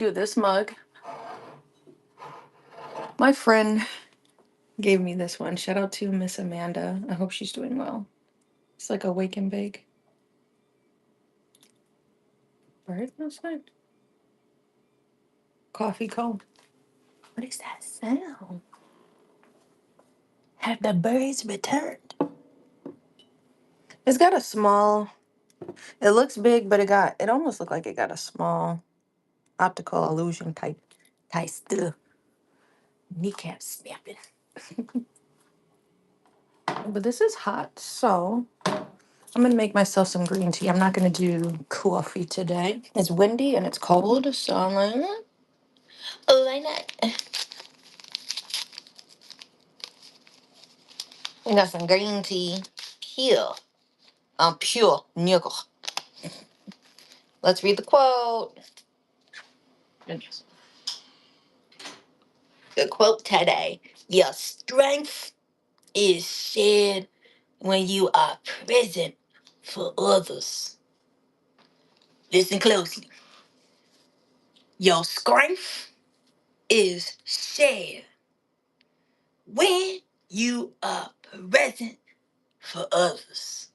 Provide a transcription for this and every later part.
do this mug. My friend gave me this one. Shout out to Miss Amanda. I hope she's doing well. It's like a wake and bake. Bird outside. Coffee cone. What is that sound? Have the birds returned? It's got a small. It looks big, but it almost looked like it got a small optical illusion type stuff. Kneecap snapping. But this is hot, so I'm gonna make myself some green tea. I'm not gonna do coffee today. It's windy and it's cold, so I'm like, why not? We got some green tea here. I'm pure nickel. Let's read the quote. The quote today: Your strength is shared when you are present for others. Listen closely. Your strength is shared when you are present for others.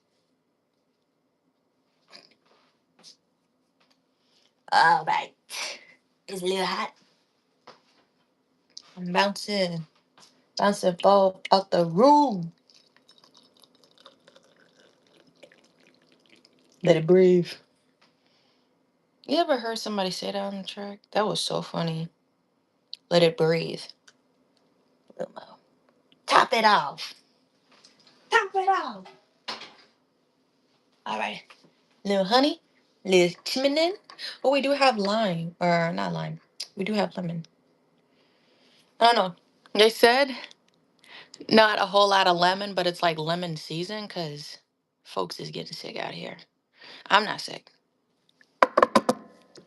All right. It's a little hot. I'm bouncing ball out the room. Let it breathe. You ever heard somebody say that on the track? That was so funny. Let it breathe. Top it off. Top it off. All right. Little honey, little cinnamon. Oh, we do have lime. Or not lime. We do have lemon. I don't know. They said not a whole lot of lemon, but it's like lemon season because folks is getting sick out here. I'm not sick.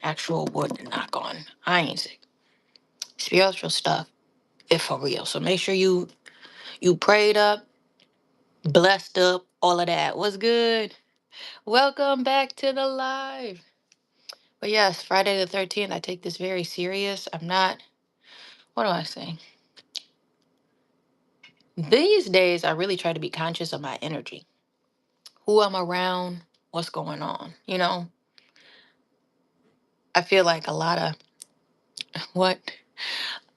Actual wood to knock on. I ain't sick. Spiritual stuff, if for real. So make sure you prayed up, blessed up, all of that. What's good? Welcome back to the live. But yes, Friday the 13th, I take this very serious. I'm not, what do I say? These days, I really try to be conscious of my energy, who I'm around, what's going on. I feel like what,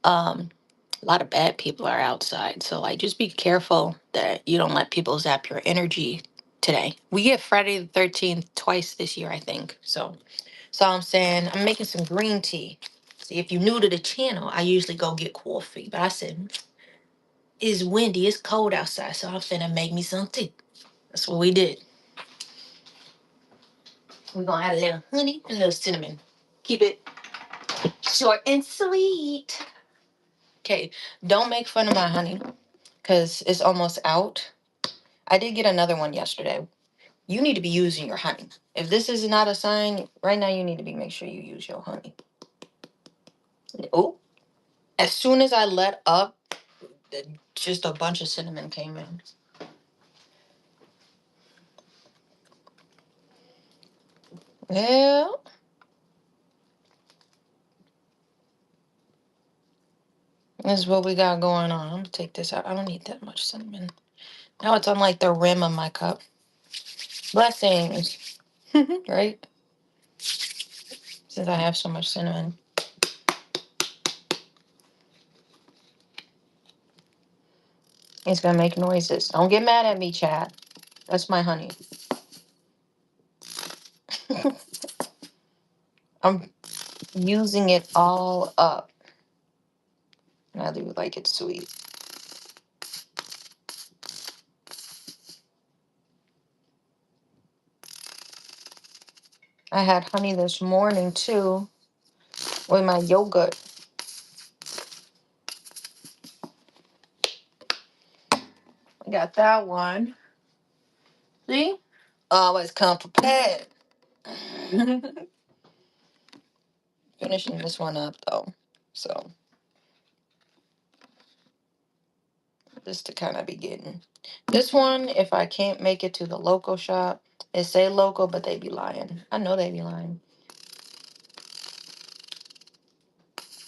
um, a lot of bad people are outside. So like, just be careful that you don't let people zap your energy today. We get Friday the 13th twice this year, I think. So I'm saying I'm making some green tea. See, if you're new to the channel, I usually go get coffee. But I said, it's windy, it's cold outside. So I'm finna make me some tea. That's what we did. We're gonna add a little honey and a little cinnamon. Keep it short and sweet. Okay, don't make fun of my honey because it's almost out. I did get another one yesterday. You need to be using your honey. If this is not a sign, right now you need to be make sure you use your honey. Oh, as soon as I let up, just a bunch of cinnamon came in. Well, this is what we got going on. I'm gonna take this out. I don't need that much cinnamon. Now it's on like the rim of my cup. Blessings, right? Since I have so much cinnamon. It's gonna make noises. Don't get mad at me, Chad. That's my honey. I'm using it all up. And I do like it sweet. I had honey this morning too with my yogurt. I got that one. See? Always come prepared. Finishing this one up though. So just to kind of be getting this one, if I can't make it to the local shop, it say local, but they be lying. I know they be lying.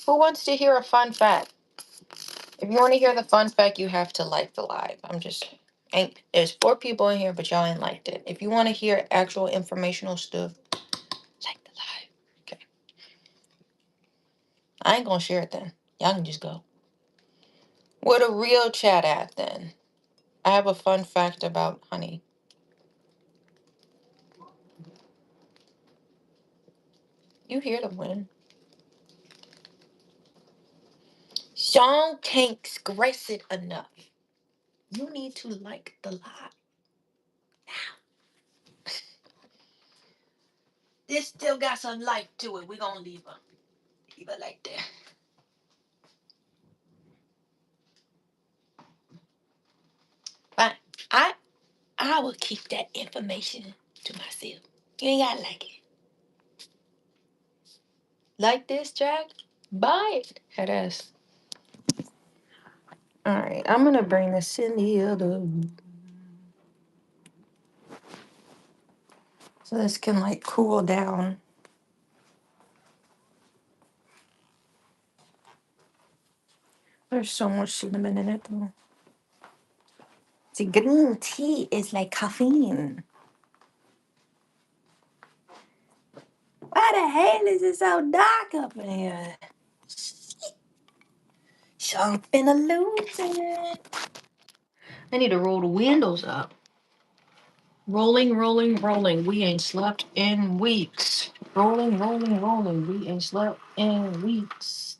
Who wants to hear a fun fact? If you want to hear the fun fact, you have to like the live. Ain't there's 4 people in here, but y'all ain't liked it. If you want to hear actual informational stuff, like the live. Okay. I ain't gonna share it then. Y'all can just go. Where the real chat at then? I have a fun fact about honey. You hear the wind. Song can't express it enough. You need to like the live. This still got some life to it. We're gonna leave her like that. Fine. I will keep that information to myself. You ain't gotta like it. Like this track? Buy it. Head ass. Alright, I'm gonna bring this in the other room. So this can like cool down. There's so much cinnamon in it though. See, green tea is like caffeine. Why the hell is it so dark up in here? So I'm finna lose it. I need to roll the windows up. Rolling, rolling, rolling. We ain't slept in weeks. Rolling, rolling, rolling. We ain't slept in weeks.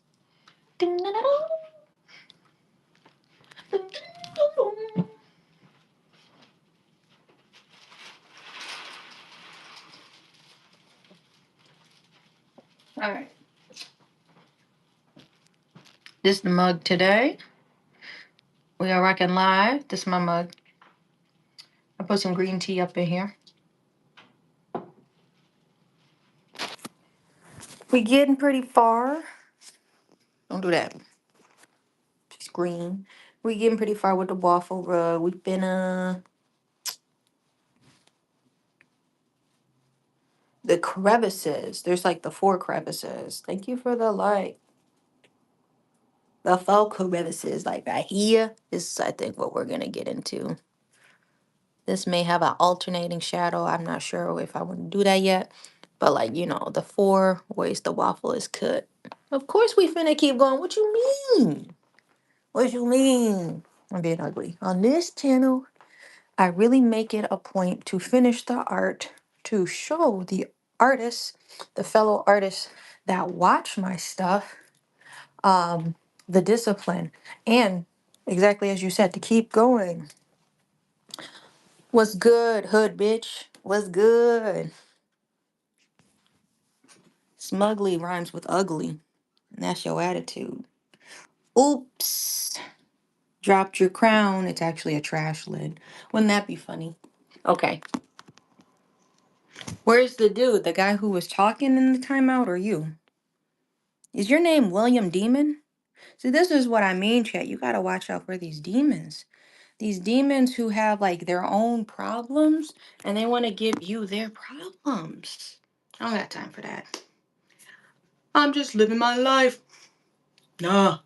All right. This is the mug today. We are rocking live. This is my mug. I put some green tea up in here. We getting pretty far. Don't do that. It's green. We getting pretty far with the waffle rug. We've been the crevices. There's like the 4 crevices. Thank you for the like. The 4 crevices, like right here. This is, I think, what we're gonna get into. This may have an alternating shadow. I'm not sure if I want to do that yet. But like, the 4 ways the waffle is cut. Of course we finna keep going. What you mean? What you mean? I'm being ugly. On this channel, I really make it a point to finish the art, to show the artists, the fellow artists that watch my stuff, the discipline. And exactly as you said, to keep going. What's good, hood bitch? What's good? Smugly rhymes with ugly. And that's your attitude. Oops. Dropped your crown. It's actually a trash lid. Wouldn't that be funny? Okay. Where's the dude? The guy who was talking in the timeout, or you? Is your name William Demon? See, this is what I mean, chat. You gotta watch out for these demons. These demons who have like their own problems and they want to give you their problems. I don't got time for that. I'm just living my life. Nah.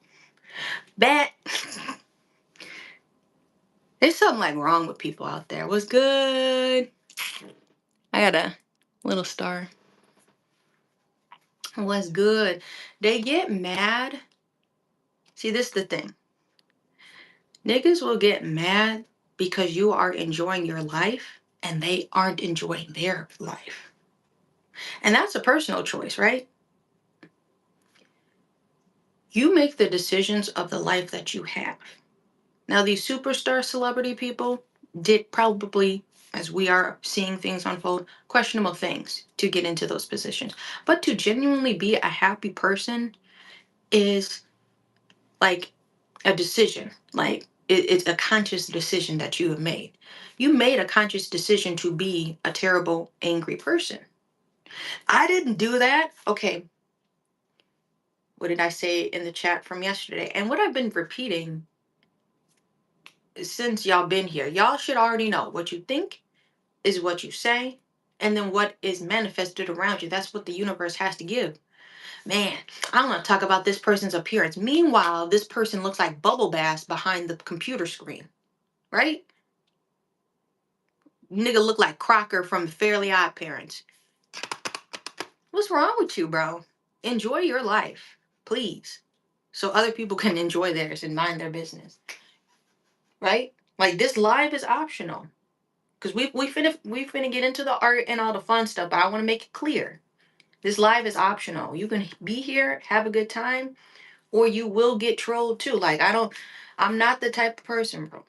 Bet. There's something like wrong with people out there. What's good? I got a little star. What's good? They get mad. See, this is the thing. Niggas will get mad because you are enjoying your life and they aren't enjoying their life. And that's a personal choice, right? You make the decisions of the life that you have. Now, these superstar celebrity people did probably, as we are seeing things unfold, questionable things to get into those positions. But to genuinely be a happy person is like a decision. Like it's a conscious decision that you have made. You made a conscious decision to be a terrible, angry person. I didn't do that. Okay. What did I say in the chat from yesterday? And what I've been repeating since y'all been here, y'all should already know what you think is what you say, and then what is manifested around you. That's what the universe has to give. Man, I want to talk about this person's appearance. Meanwhile, this person looks like Bubble Bass behind the computer screen, right? Nigga look like Crocker from Fairly Odd Parents. What's wrong with you, bro? Enjoy your life, please, so other people can enjoy theirs and mind their business, right? Like this live is optional because we finna get into the art and all the fun stuff, but I want to make it clear this live is optional. You can be here, have a good time, or you will get trolled too. Like I'm not the type of person, bro.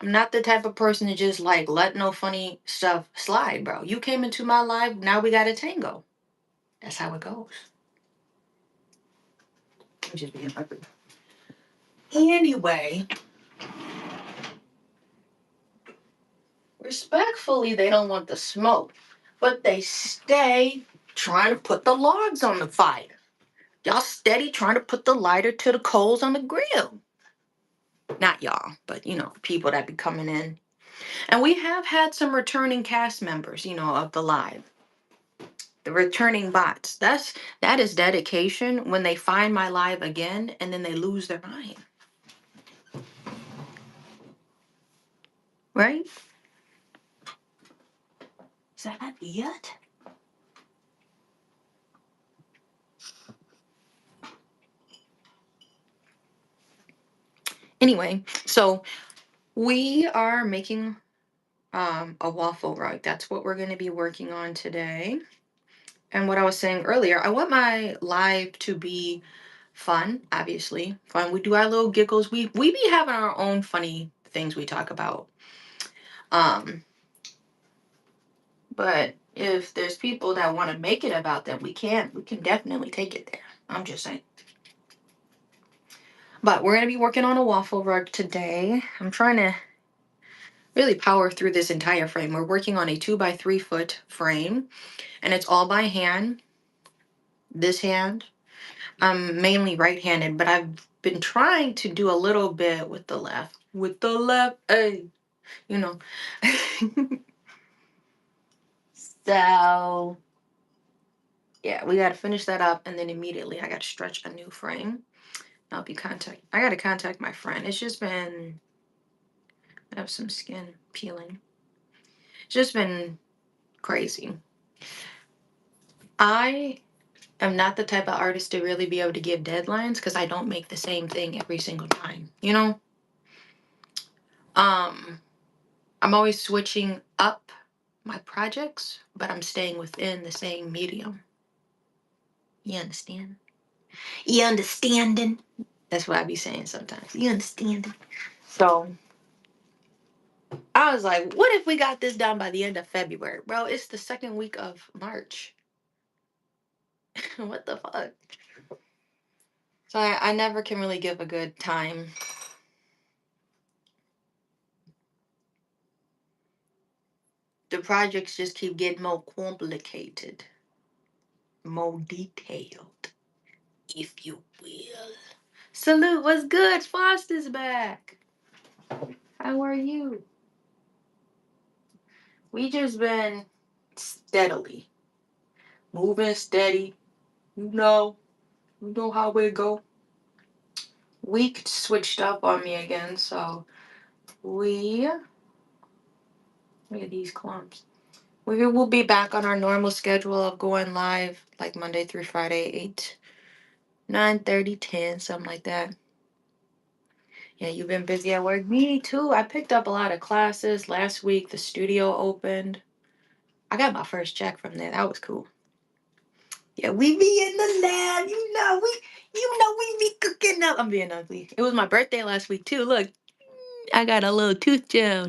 I'm not the type of person to just like let no funny stuff slide, bro. You came into my life, now we got a tango. That's how it goes. I'm just being ugly. Anyway, respectfully, they don't want the smoke, but they stay trying to put the logs on the fire. Y'all steady trying to put the lighter to the coals on the grill. Not y'all, but people that be coming in. And we have had some returning cast members, of the live. The returning bots. That is dedication when they find my live again and then they lose their mind. Right? Is that it? Anyway, so we are making a waffle rug. That's what we're going to be working on today. And what I was saying earlier, I want my live to be fun, obviously. Fun. We do our little giggles. We be having our own funny things we talk about. But if there's people that want to make it about them, we can definitely take it there. I'm just saying. But we're going to be working on a waffle rug today. I'm trying to really power through this entire frame. We're working on a 2x3 foot frame, and it's all by hand. This hand. I'm mainly right-handed, but I've been trying to do a little bit with the left. With the left, hey, you know. So, yeah, we got to finish that up, and then immediately I got to stretch a new frame. I got to contact my friend. It's just been, I have some skin peeling. It's just been crazy. I am not the type of artist to really be able to give deadlines because I don't make the same thing every single time, I'm always switching up my projects, but I'm staying within the same medium. You understand? You understanding? That's what I be saying sometimes. You understand? So I was like, what if we got this done by the end of February? Bro, it's the second week of March. What the fuck? So I never can really give a good time. The projects just keep getting more complicated, more detailed, if you will. Salute, what's good? Foster's back. How are you? We just been steadily moving steady. You know how we go. Week switched up on me again, so we look at these clumps. We will be back on our normal schedule of going live like Monday through Friday, 8, 9:30, 10, something like that. Yeah, you've been busy at work. Me too. I picked up a lot of classes. Last week the studio opened. I got my first check from there. That was cool. Yeah, we be in the lab. We be cooking up. I'm being ugly. It was my birthday last week too. Look, I got a little tooth gel.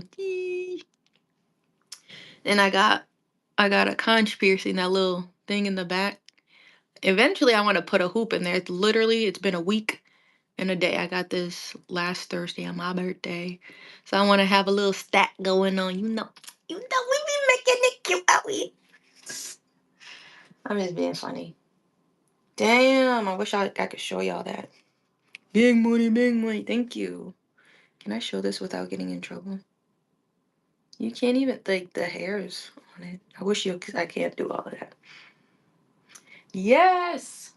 And I got a conch piercing, that little thing in the back. Eventually I want to put a hoop in there. It's been a week and a day. I got this last Thursday on my birthday. So I want to have a little stack going on. We be making it cute out here. I'm just being funny. Damn, I wish I could show y'all that. Big money, big money. Thank you. Can I show this without getting in trouble? You can't even think the hairs on it. I can't do all of that. Yes.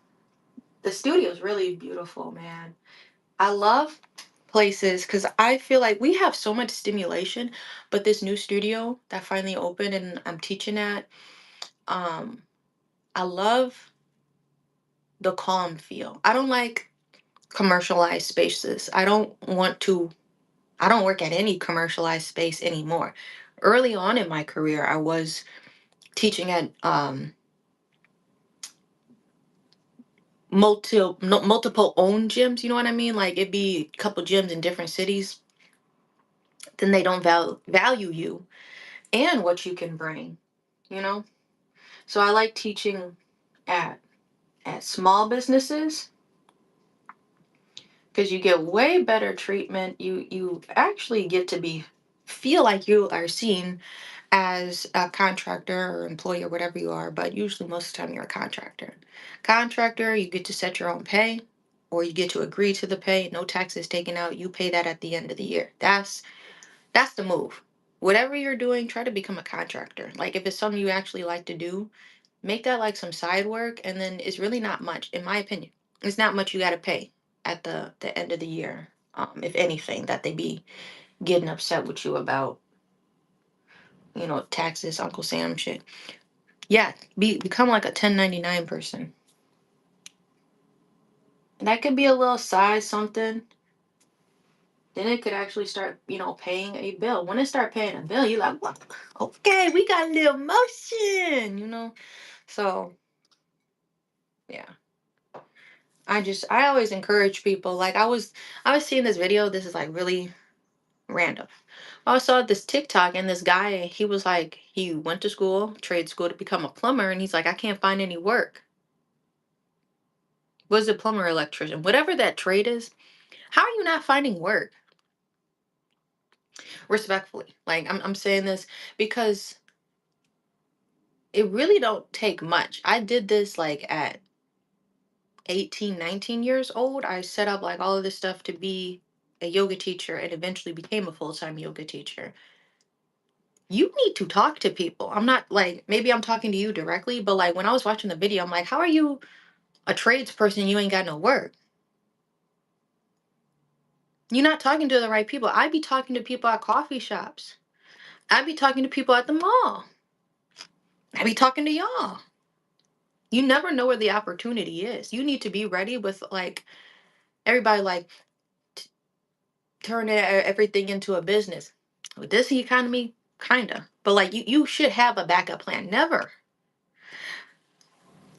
The studio is really beautiful, man. I love places because I feel like we have so much stimulation, but this new studio that finally opened and I'm teaching at, um, I love the calm feel. I don't like commercialized spaces. I don't work at any commercialized space anymore. Early on in my career, I was teaching at multiple owned gyms, you know what I mean? Like it'd be a couple gyms in different cities, then they don't value you and what you can bring, you know? So I like teaching at small businesses because you get way better treatment. You actually get to be feel like you are seen as a contractor or employee or whatever you are, but usually most of the time you're a contractor. Contractor, you get to set your own pay or you get to agree to the pay, no taxes taken out. You pay that at the end of the year. That's the move. Whatever you're doing, try to become a contractor. Like if it's something you actually like to do, make that like some side work and then it's really not much in my opinion. It's not much you got to pay at the end of the year. If anything that they be getting upset with you about, taxes, Uncle Sam shit. Yeah, become like a 1099 person. And that could be a little side something. Then it could actually start, paying a bill. When it start paying a bill, you're like, what? Okay, we got a little motion. So yeah. I always encourage people. Like I was seeing this video. This is like really random. I saw this TikTok and this guy, he was like, he went to school, trade school to become a plumber, and he's like, I can't find any work. Was a plumber, electrician, whatever that trade is. How are you not finding work? Respectfully, like I'm saying this because it really don't take much. I did this like at 18, 19 years old. I set up like all of this stuff to be a yoga teacher and eventually became a full-time yoga teacher. You need to talk to people. I'm not like, maybe I'm talking to you directly, but like when I was watching the video, I'm like, how are you a tradesperson? You ain't got no work. You're not talking to the right people. I'd be talking to people at coffee shops. I'd be talking to people at the mall. I'd be talking to y'all. You never know where the opportunity is. You need to be ready with like everybody like turning everything into a business. With this economy, kinda. But like you should have a backup plan. Never.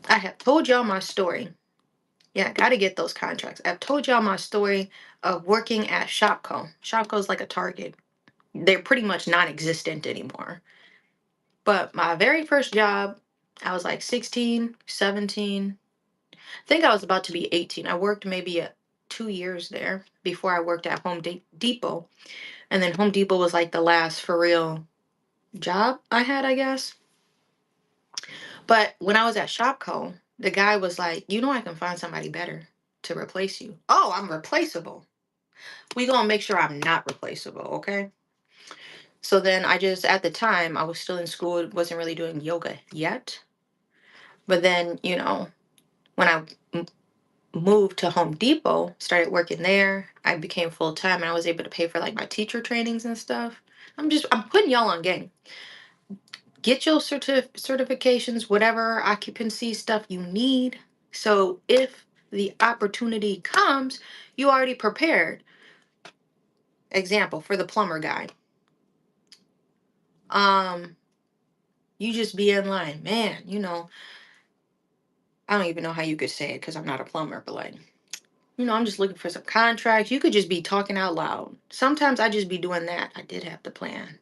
I have told y'all my story. Yeah, I gotta get those contracts. I've told y'all my story of working at Shopko. Shopko's like a Target. They're pretty much non-existent anymore. But my very first job, I was like 16, 17. I think I was about to be 18. I worked maybe 2 years there before I worked at Home Depot. And then Home Depot was like the last for real job I had, I guess. But when I was at Shopco, the guy was like, I can find somebody better to replace you. Oh, I'm replaceable. We gonna make sure I'm not replaceable, okay? So then at the time, I was still in school, wasn't really doing yoga yet. But then, when I moved to Home Depot, started working there, I became full time and I was able to pay for like my teacher trainings and stuff. I'm putting y'all on game. Get your certifications, whatever occupancy stuff you need. So if the opportunity comes, you already prepared. Example for the plumber guy. Um, you just be in line, man. I don't even know how you could say it because I'm not a plumber, but like, I'm just looking for some contracts. You could just be talking out loud. Sometimes I just be doing that. I did have the plan.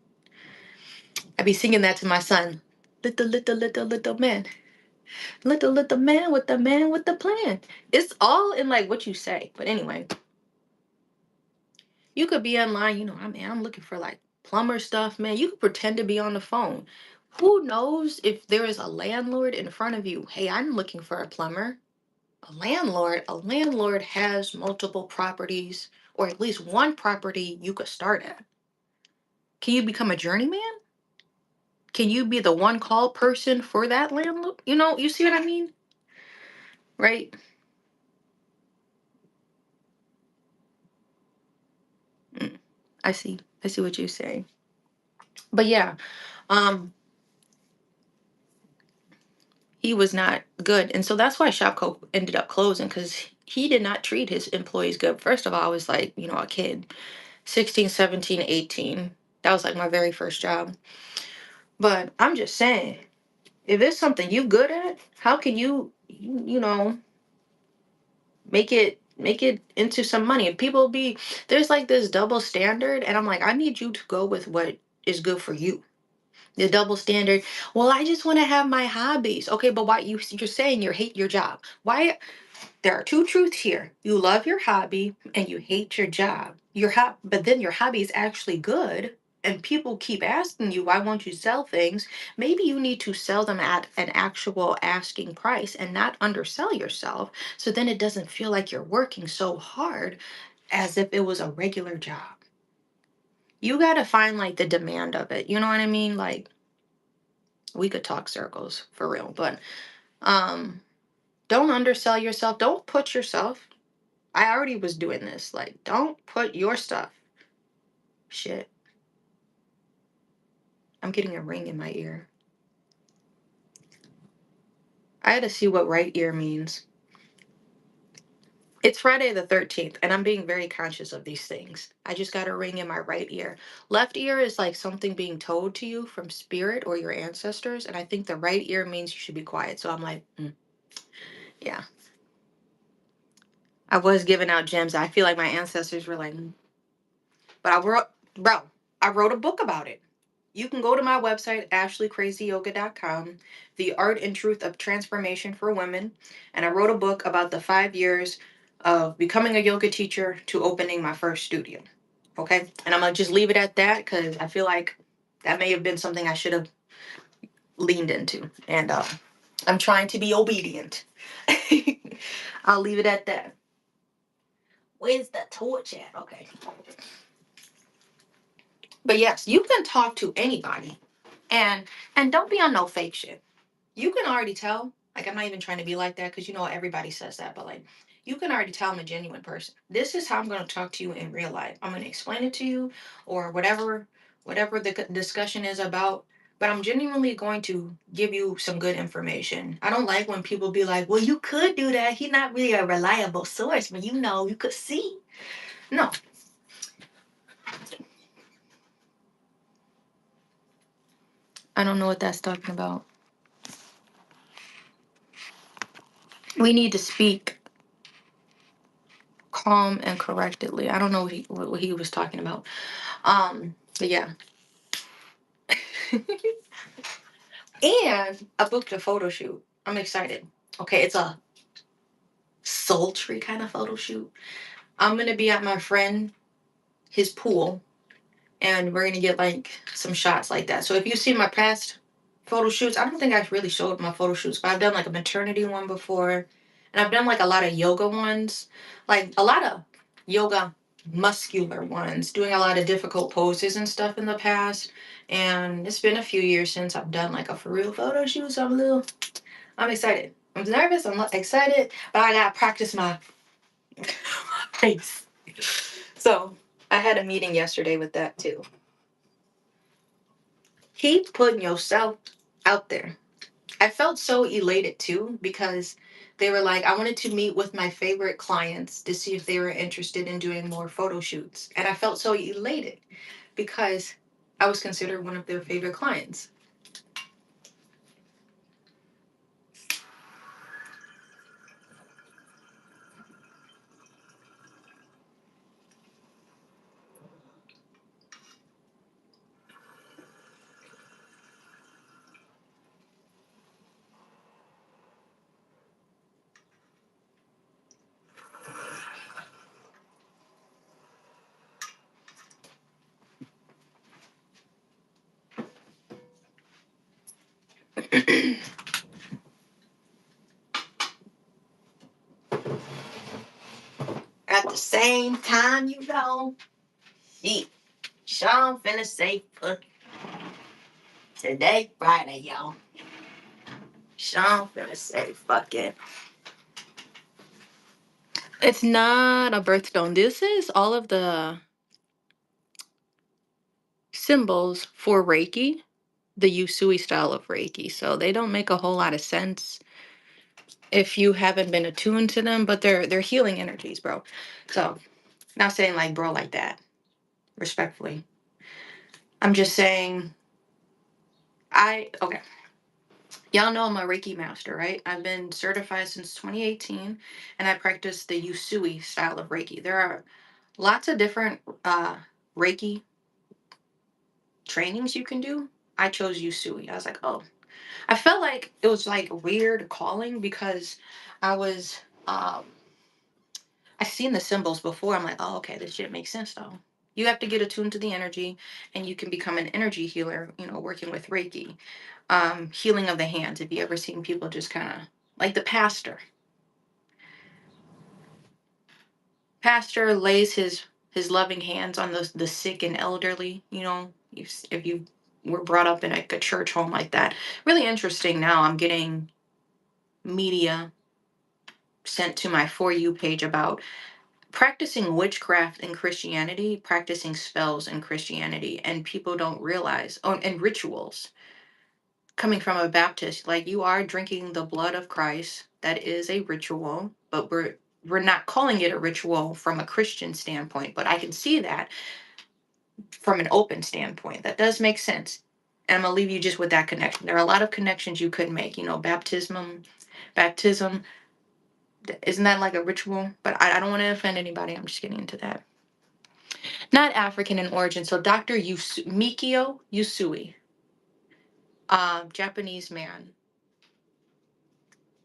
I be singing that to my son. Little, little, little, little man. Little, little man with the plan. It's all in like what you say. But anyway, you could be online, I'm looking for like plumber stuff, man. You could pretend to be on the phone. Who knows if there is a landlord in front of you? Hey, I'm looking for a plumber. A landlord has multiple properties, or at least one property you could start at. Can you become a journeyman? Can you be the one call person for that landlord? You see what I mean? Right? I see what you're saying. But yeah, um, he was not good. And so that's why Shopko ended up closing, because he did not treat his employees good. First of all, I was like, a kid, 16, 17, 18. That was like my very first job. But I'm just saying, if it's something you good at, how can you make it into some money? And people be there's like this double standard, and I'm like, I need you to go with what is good for you. The double standard. Well, I just want to have my hobbies. Okay, but why you're saying you hate your job? Why? There are two truths here. You love your hobby and you hate your job. But then your hobby is actually good, and people keep asking you, why won't you sell things? Maybe you need to sell them at an actual asking price and not undersell yourself. So then it doesn't feel like you're working so hard as if it was a regular job. You got to find like the demand of it. You know what I mean? Like, we could talk circles for real, but um don't undersell yourself. Don't put yourself, I already was doing this. Like, don't put your stuff. Shit. I'm getting a ring in my ear. I had to see what right ear means. It's Friday the 13th, and I'm being very conscious of these things. I just got a ring in my right ear. Left ear is like something being told to you from spirit or your ancestors, and I think the right ear means you should be quiet. So I'm like, yeah. I was giving out gems. I feel like my ancestors were like, but I wrote a book about it. You can go to my website, ashleecrazyyoga.com, The Art and Truth of Transformation for Women. And I wrote a book about the 5 years of becoming a yoga teacher to opening my first studio. Okay? And I'm going to just leave it at that, because I feel like that may have been something I should have leaned into. And I'm trying to be obedient. I'll leave it at that. Where's the torch at? Okay. But yes, you can talk to anybody. And don't be on no fake shit. You can already tell. Like, I'm not even trying to be like that, because everybody says that, but like, you can already tell I'm a genuine person. This is how I'm going to talk to you in real life. I'm going to explain it to you, or whatever the discussion is about. But I'm genuinely going to give you some good information. I don't like when people be like, well, you could do that. He's not really a reliable source, but you could see. No, I don't know what that's talking about. We need to speak calm and correctly. I don't know what he was talking about. But yeah. And I booked a photo shoot. I'm excited. Okay, it's a sultry kind of photo shoot. I'm gonna be at my friend, his pool, and we're gonna get like some shots like that. So if you see my past photo shoots, I don't think I've really showed my photo shoots, but I've done like a maternity one before, and I've done like a lot of yoga ones, like a lot of yoga muscular ones, doing a lot of difficult poses and stuff in the past. And it's been a few years since I've done like a for real photo shoot, so I'm excited. I'm nervous, I'm not excited, but I gotta practice my face. So I had a meeting yesterday with that too. Keep putting yourself out there. I felt so elated too, because they were like, I wanted to meet with my favorite clients to see if they were interested in doing more photo shoots. And I felt so elated because I was considered one of their favorite clients. At the same time, shit, Sean finna say, fuck, today Friday, y'all. Sean finna say, fuck it. It's not a birthstone. This is all of the symbols for Reiki, the Usui style of Reiki. So they don't make a whole lot of sense if you haven't been attuned to them, but they're healing energies, bro. So not saying like bro like that, respectfully. I'm just saying okay. Y'all know I'm a Reiki master, right? I've been certified since 2018 and I practice the Usui style of Reiki. There are lots of different Reiki trainings you can do. I chose Usui. I was like, oh, I felt like it was like weird calling because I was um I seen the symbols before. I'm like, oh, okay, this shit makes sense though. You have to get attuned to the energy and you can become an energy healer, working with Reiki. Healing of the hands. If you ever seen people just kind of like the pastor lays his loving hands on the sick and elderly, if you were brought up in like a church home like that. Really interesting. Now I'm getting media sent to my For You page about practicing witchcraft in Christianity, practicing spells in Christianity, and people don't realize, oh, and rituals. Coming from a Baptist, like you are drinking the blood of Christ, that is a ritual, but we're not calling it a ritual from a Christian standpoint, but I can see that from an open standpoint. That does make sense. And I'm gonna leave you just with that connection. There are a lot of connections you could make, baptism, isn't that like a ritual? But I don't want to offend anybody. I'm just getting into that. Not African in origin. So Dr. Mikio Usui, Japanese man.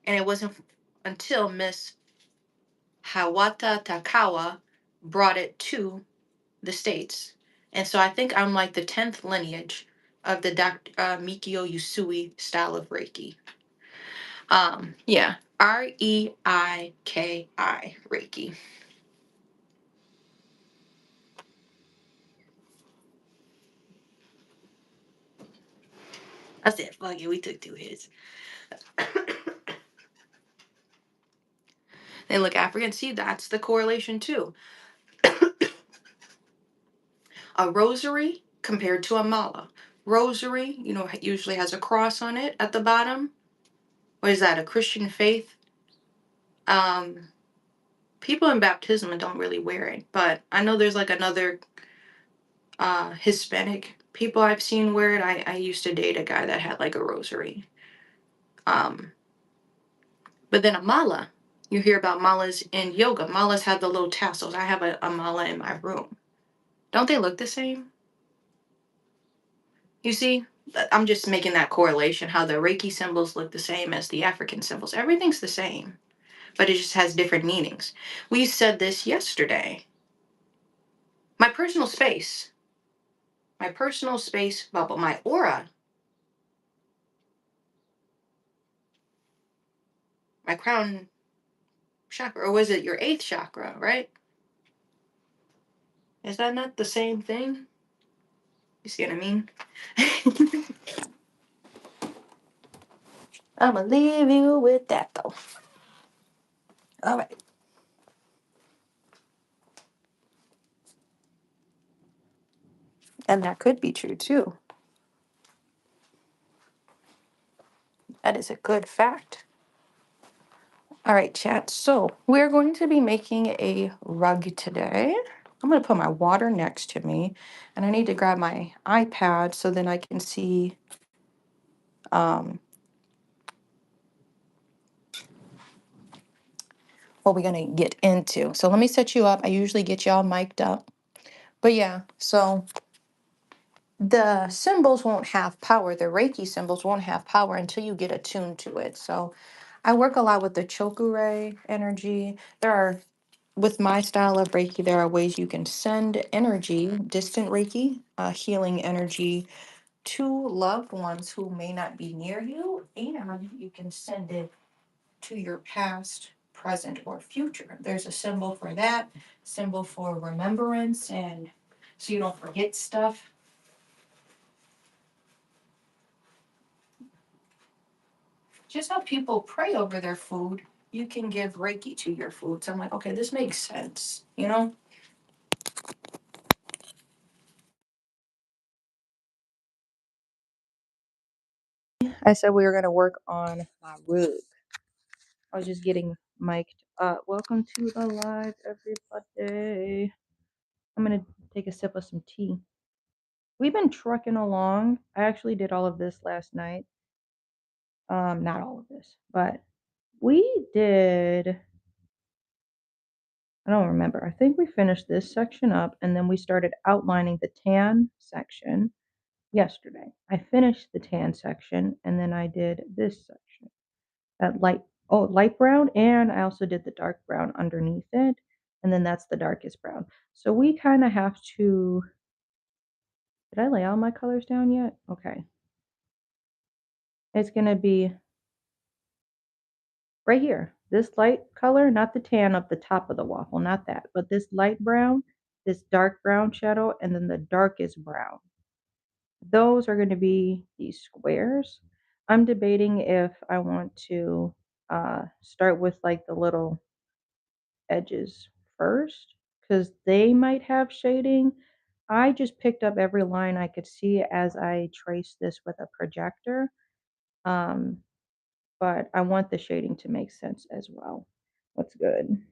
And it wasn't until Miss Hawata Takawa brought it to the States. And so I think I'm like the 10th lineage of the Dr. Mikio Usui style of Reiki. Yeah. Reiki, Reiki. That's it. Fuck it. We took 2 hits. They look African. See, that's the correlation too. A rosary compared to a mala. Rosary, usually has a cross on it at the bottom. What is that? A Christian faith? Um, People in baptism don't really wear it, but I know there's like another Hispanic people I've seen wear it. I used to date a guy that had like a rosary. Um, but then a mala, you hear about malas in yoga. Malas have the little tassels. I have a mala in my room. Don't they look the same? You see, I'm just making that correlation how the Reiki symbols look the same as the African symbols. Everything's the same, but it just has different meanings. We said this yesterday. My personal space bubble, my aura, my crown chakra, or was it your 8th chakra, right? Is that not the same thing? You see what I mean? I'm gonna leave you with that though. All right. And that could be true too. That is a good fact. All right, chat. So we're going to be making a rug today. I'm going to put my water next to me, and I need to grab my iPad so then I can see um, what we're going to get into. So let me set you up. I usually get y'all mic'd up. But yeah, so the symbols won't have power. The Reiki symbols won't have power until you get attuned to it. So I work a lot with the Chokure energy. With my style of Reiki, there are ways you can send energy, distant Reiki, healing energy to loved ones who may not be near you, and you can send it to your past, present, or future. There's a symbol for that, symbol for remembrance, and so you don't forget stuff. Just how people pray over their food, you can give Reiki to your food. So I'm like, okay, this makes sense, I said we were going to work on my rug. I was just getting mic'd up. Welcome to the live, everybody. I'm going to take a sip of some tea. We've been trucking along. I actually did all of this last night. Not all of this, but we did. I don't remember. I think we finished this section up and then we started outlining the tan section yesterday. I finished the tan section and then I did this section. That light brown, and I also did the dark brown underneath it, and then that's the darkest brown. So we kind of have to. Did I lay all my colors down yet? Okay. It's gonna be right here. This light color, not the tan up the top of the waffle, not that, but this light brown, this dark brown shadow, and then the darkest brown. Those are going to be these squares. I'm debating if I want to start with like the little edges first because they might have shading. I just picked up every line I could see as I traced this with a projector. Um, but I want the shading to make sense as well. What's good?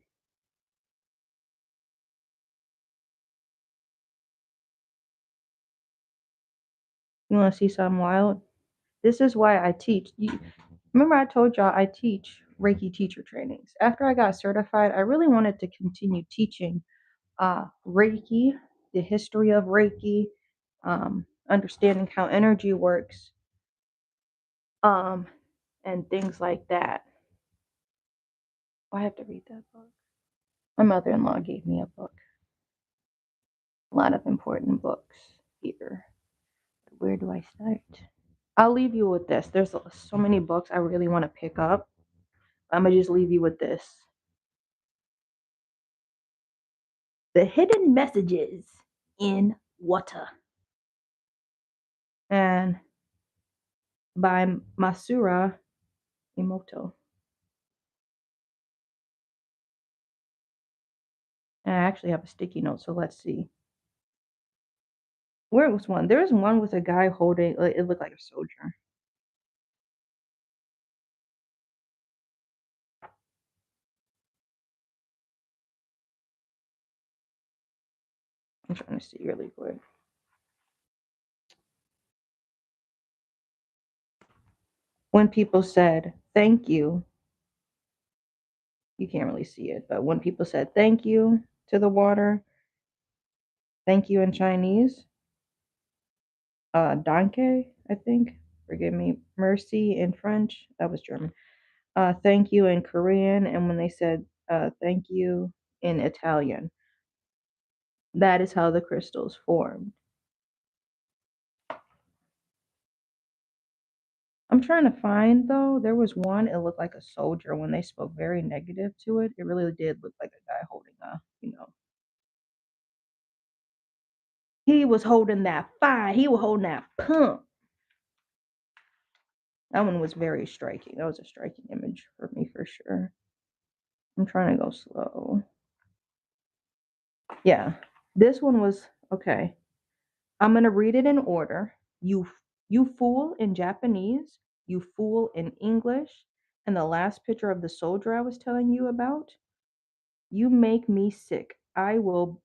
You want to see something wild? This is why I teach. Remember I told y'all I teach Reiki teacher trainings. After I got certified, I really wanted to continue teaching Reiki, the history of Reiki, understanding how energy works, um, and things like that. I have to read that book. My mother-in-law gave me a book. A lot of important books here. Where do I start? I'll leave you with this. There's so many books I really want to pick up. I'm gonna just leave you with this. The Hidden Messages in Water. And by Masura Emoto. And I actually have a sticky note, so let's see. Where was one? There was one with a guy holding, it looked like a soldier. I'm trying to see really quick. When people said thank you can't really see it, but when people said thank you to the water, thank you in Chinese, danke, I think, forgive me, mercy in French, that was German, thank you in Korean, and when they said thank you in Italian, that is how the crystals formed. I'm trying to find though. There was one. It looked like a soldier. When they spoke very negative to it, it really did look like a guy holding a. He was holding that fire. He was holding that pump. That one was very striking. That was a striking image for me for sure. I'm trying to go slow. Yeah, this one was okay. I'm gonna read it in order. You fool in Japanese. You fool in English. And the last picture of the soldier I was telling you about. You make me sick. I will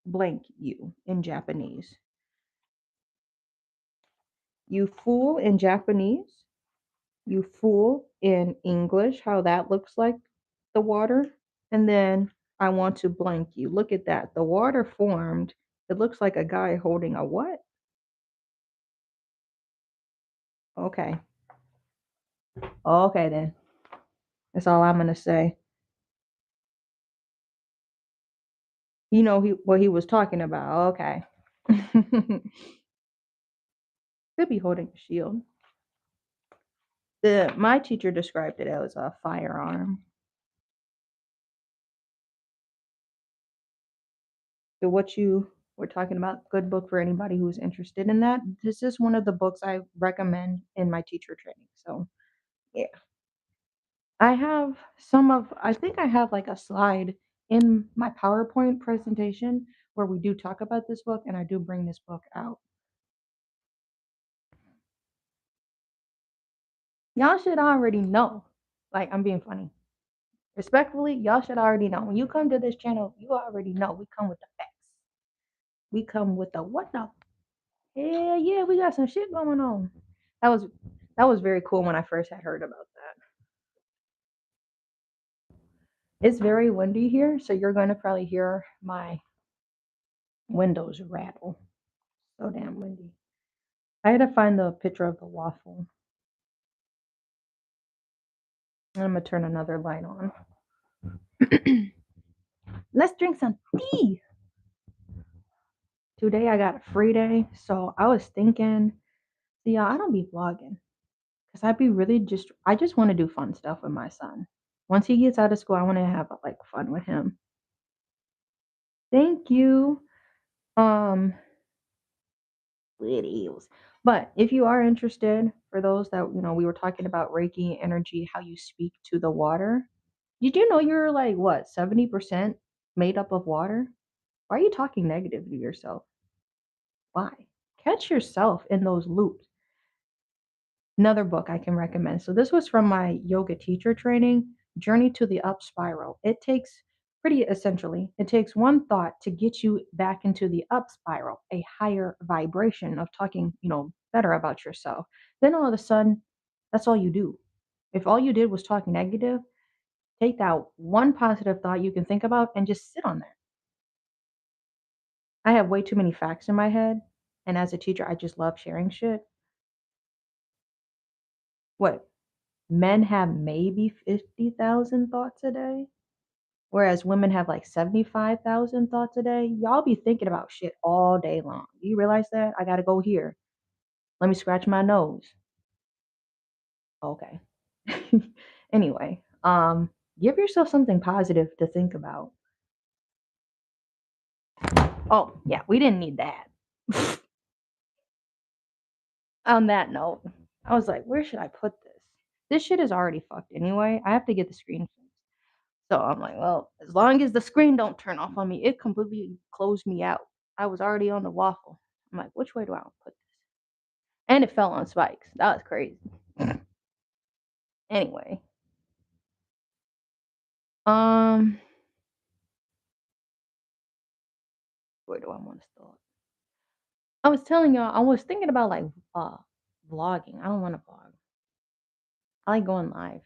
blank you in Japanese. You fool in Japanese. You fool in English, how that looks like the water. And then I want to blank you. Look at that. The water formed. It looks like a guy holding a what? Okay. Okay, then. That's all I'm going to say. You know what he was talking about. Okay. Could be holding a shield. My teacher described it as a firearm. So what you were talking about, good book for anybody who's interested in that. This is one of the books I recommend in my teacher training. So yeah. I think I have like a slide in my PowerPoint presentation where we do talk about this book and I do bring this book out. Y'all should already know. Like, I'm being funny. Respectfully, y'all should already know. When you come to this channel, you already know we come with the facts. We come with the what the hell yeah, we got some shit going on. That was that was very cool when I first had heard about that. It's very windy here, so you're gonna probably hear my windows rattle. So damn windy. I had to find the picture of the waffle. I'm gonna turn another light on. Let's drink some tea. Today I got a free day, so I was thinking, see, y'all, I don't be vlogging because I'd be really I just want to do fun stuff with my son. Once he gets out of school, I want to have like fun with him. Thank you. Um, videos. But if you are interested, for those that we were talking about Reiki energy, how you speak to the water. Did you know you're like what 70% made up of water? Why are you talking negative to yourself? Why? Catch yourself in those loops. Another book I can recommend. So this was from my yoga teacher training, Journey to the Up Spiral. It takes it takes one thought to get you back into the up spiral, a higher vibration of talking, better about yourself. Then all of a sudden, that's all you do. If all you did was talk negative, take that one positive thought you can think about and just sit on that. I have way too many facts in my head, and as a teacher, I just love sharing shit. What? Men have maybe 50,000 thoughts a day, whereas women have like 75,000 thoughts a day. Y'all be thinking about shit all day long. Do you realize that? I gotta go here. Let me scratch my nose. Okay. Anyway, give yourself something positive to think about. Oh, yeah, we didn't need that. On that note, I was like, where should I put this? This shit is already fucked anyway. I have to get the screen fixed. So I'm like, well, as long as the screen don't turn off on me, it completely closed me out. I was already on the waffle. I'm like, which way do I put this? And it fell on spikes. That was crazy. Anyway, um, where do I want to start? I was telling y'all, I was thinking about like vlogging. I don't want to vlog. I like going live.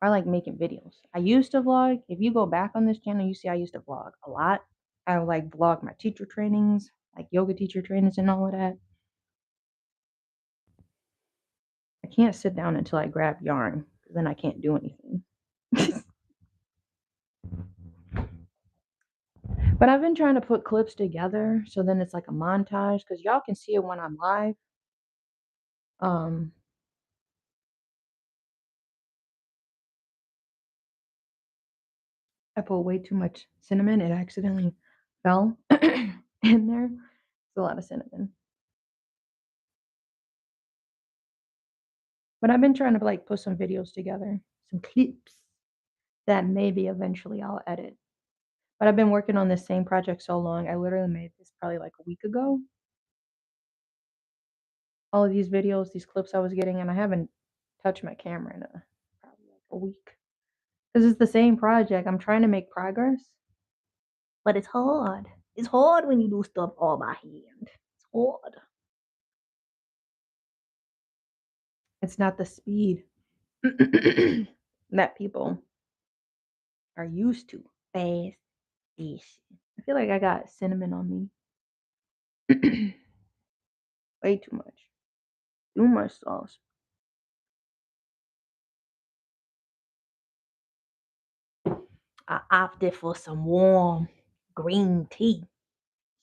Or I like making videos. I used to vlog. If you go back on this channel, you see I used to vlog a lot. I would like vlog my teacher trainings, like yoga teacher trainings and all of that. I can't sit down until I grab yarn, because then I can't do anything. But I've been trying to put clips together, so then it's like a montage, because y'all can see it when I'm live. Um, I put way too much cinnamon. It accidentally fell in there. It's a lot of cinnamon. But I've been trying to like put some videos together, some clips that maybe eventually I'll edit. But I've been working on this same project so long. I literally made this probably like a week ago. All of these videos, these clips I was getting, and I haven't touched my camera in probably like a week. Because it's the same project. I'm trying to make progress. But it's hard. It's hard when you do stuff all by hand. It's hard. It's not the speed that people are used to. Fast ish. I feel like I got cinnamon on me. Way too much. Too much sauce. I opted for some warm green tea.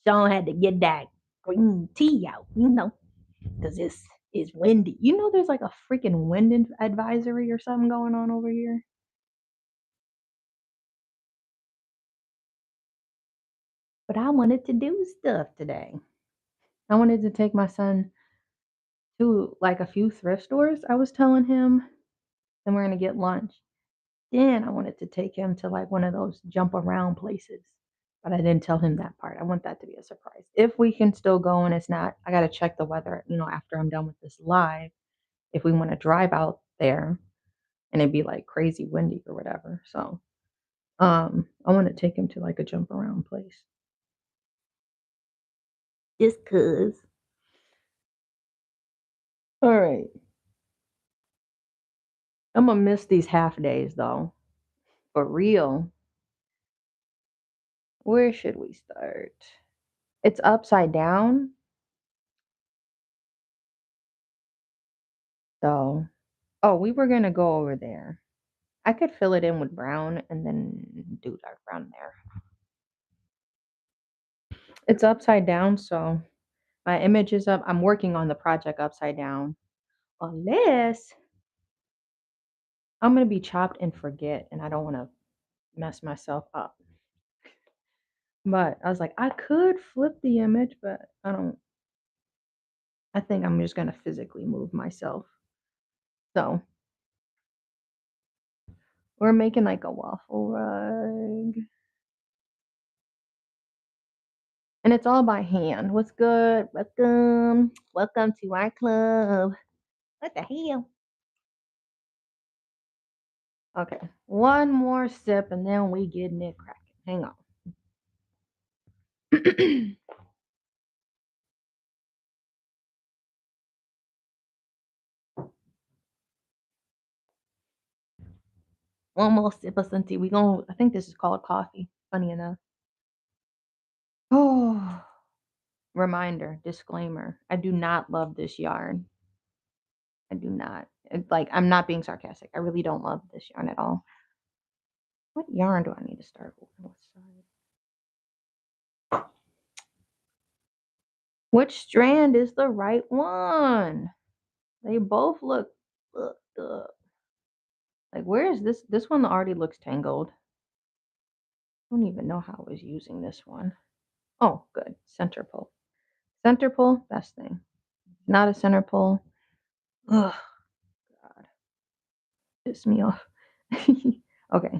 Sean had to get that green tea out, because it's windy. There's like a freaking wind advisory or something going on over here. But I wanted to do stuff today. I wanted to take my son to like a few thrift stores. I was telling him, then we're gonna get lunch. Then I wanted to take him to like one of those jump around places. But I didn't tell him that part. I want that to be a surprise. If we can still go and it's not, I gotta check the weather, after I'm done with this live. if we want to drive out there and it'd be like crazy windy or whatever. So I want to take him to like a jump around place. Just cause. All right. I'm gonna miss these half days though. For real. Where should we start? It's upside down. So, oh, we were gonna go over there. I could fill it in with brown and then do dark brown there. It's upside down, so my image is up. I'm working on the project upside down. Unless I'm gonna be chopped and forget, and I don't want to mess myself up. But I was like, I could flip the image, but I don't. I think I'm just gonna physically move myself. So we're making like a waffle rug. And it's all by hand. What's good? Welcome. Welcome to our club. What the hell? Okay. One more sip and then we getting it cracking. Hang on. One more sip of some tea. I think this is called coffee. Funny enough. Oh, reminder, disclaimer. I do not love this yarn. I do not. Like, I'm not being sarcastic. I really don't love this yarn at all. What yarn do I need to start with? What side? Which strand is the right one? They both look fucked up. Like, where is this? This one already looks tangled. I don't even know how I was using this one. Oh, good. Center pull. Center pull, best thing. Not a center pull. Ugh, God. Piss me off. Okay.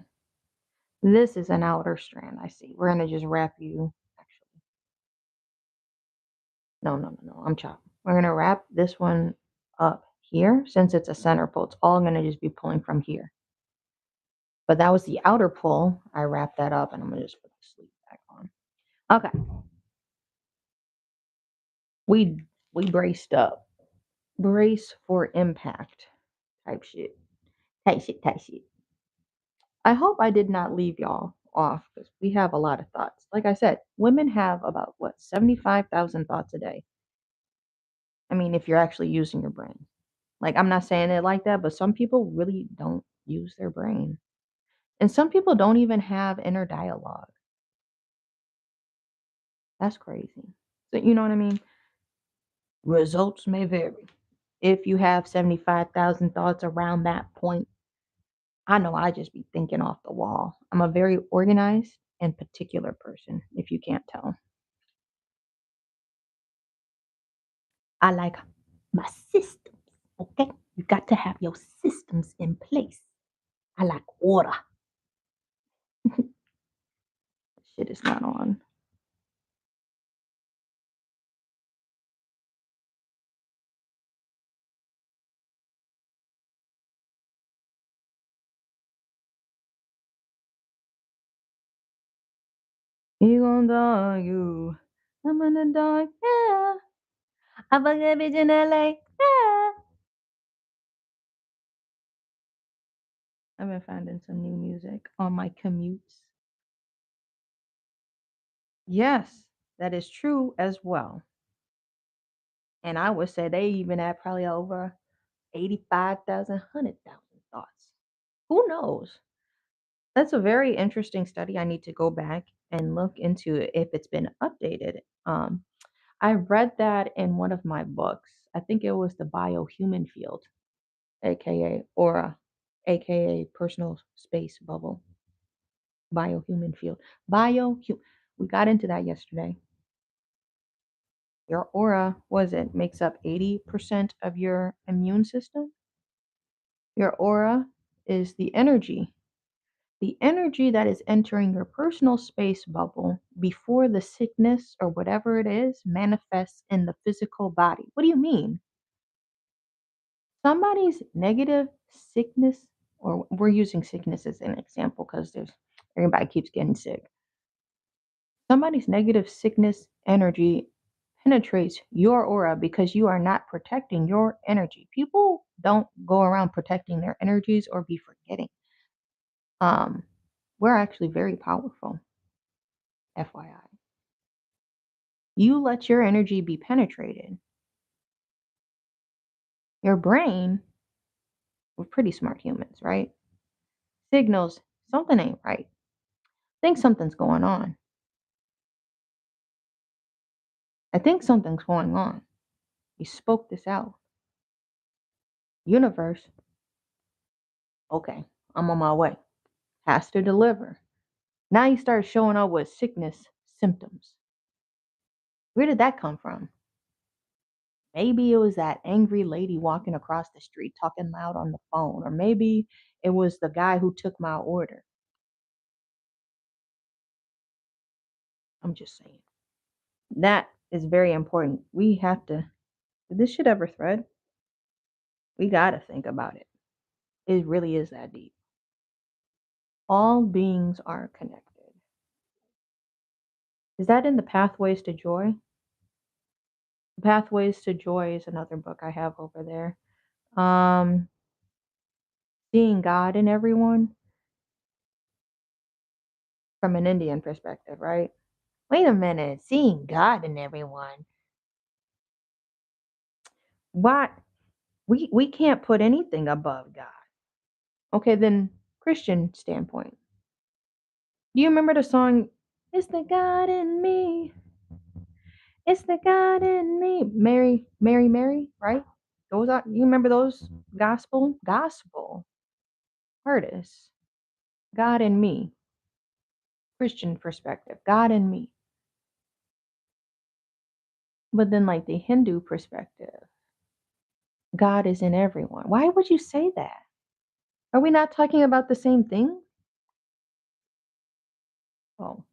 This is an outer strand, I see. We're going to just wrap you. Actually, no. I'm chopping. We're going to wrap this one up here. Since it's a center pull, it's all going to just be pulling from here. But that was the outer pull. I wrapped that up and I'm going to just put the sleeve back on. Okay. We braced up. Brace for impact type shit. Type shit. I hope I did not leave y'all off because we have a lot of thoughts. Like I said, women have about what, 75,000 thoughts a day. I mean, if you're actually using your brain. Like, I'm not saying it like that, but some people really don't use their brain. And some people don't even have inner dialogue. That's crazy. So, you know what I mean? Results may vary. If you have 75,000 thoughts around that point, I know I just be thinking off the wall. I'm a very organized and particular person, if you can't tell. I like my systems, okay? You got to have your systems in place. I like order. Shit is not on. You gonna dog you. I'm gonna dog, yeah. I fuck that bitch in LA, yeah. I've been finding some new music on my commutes. Yes, that is true as well. And I would say they even had probably over 85,000, 100,000 thoughts. Who knows? That's a very interesting study. I need to go back and look into it if it's been updated. I read that in one of my books. I think it was the biohuman field, aka aura, aka personal space bubble. Biohuman field. We got into that yesterday. Your aura, was it makes up 80% of your immune system? Your aura is the energy that is entering your personal space bubble before the sickness or whatever it is manifests in the physical body. What do you mean? Somebody's negative sickness, or we're using sickness as an example because there's everybody keeps getting sick. Somebody's negative sickness energy penetrates your aura because you are not protecting your energy. People don't go around protecting their energies or be forgetting. Um, we're actually very powerful, FYI. You let your energy be penetrated. Your brain, we're pretty smart humans, right? Signals something ain't right. Think something's going on. I think something's going on. You spoke this out. Universe, okay, I'm on my way. Has to deliver. Now you start showing up with sickness symptoms. Where did that come from? Maybe it was that angry lady walking across the street talking loud on the phone, or maybe it was the guy who took my order. I'm just saying. That is very important. We have to, if this shit ever thread, we got to think about it. It really is that deep. All beings are connected. Is that in the Pathways to Joy? Pathways to Joy is another book I have over there. Um, Seeing God in everyone from an Indian perspective, right? Wait a minute, seeing God in everyone. Why we can't put anything above God. Okay, then Christian standpoint. Do you remember the song It's the God in me? It's the God in me. Mary, Mary, Mary, right? Those are you remember those gospel artists. God in me. Christian perspective. God in me. But then like the Hindu perspective. God is in everyone. Why would you say that? Are we not talking about the same thing? Oh.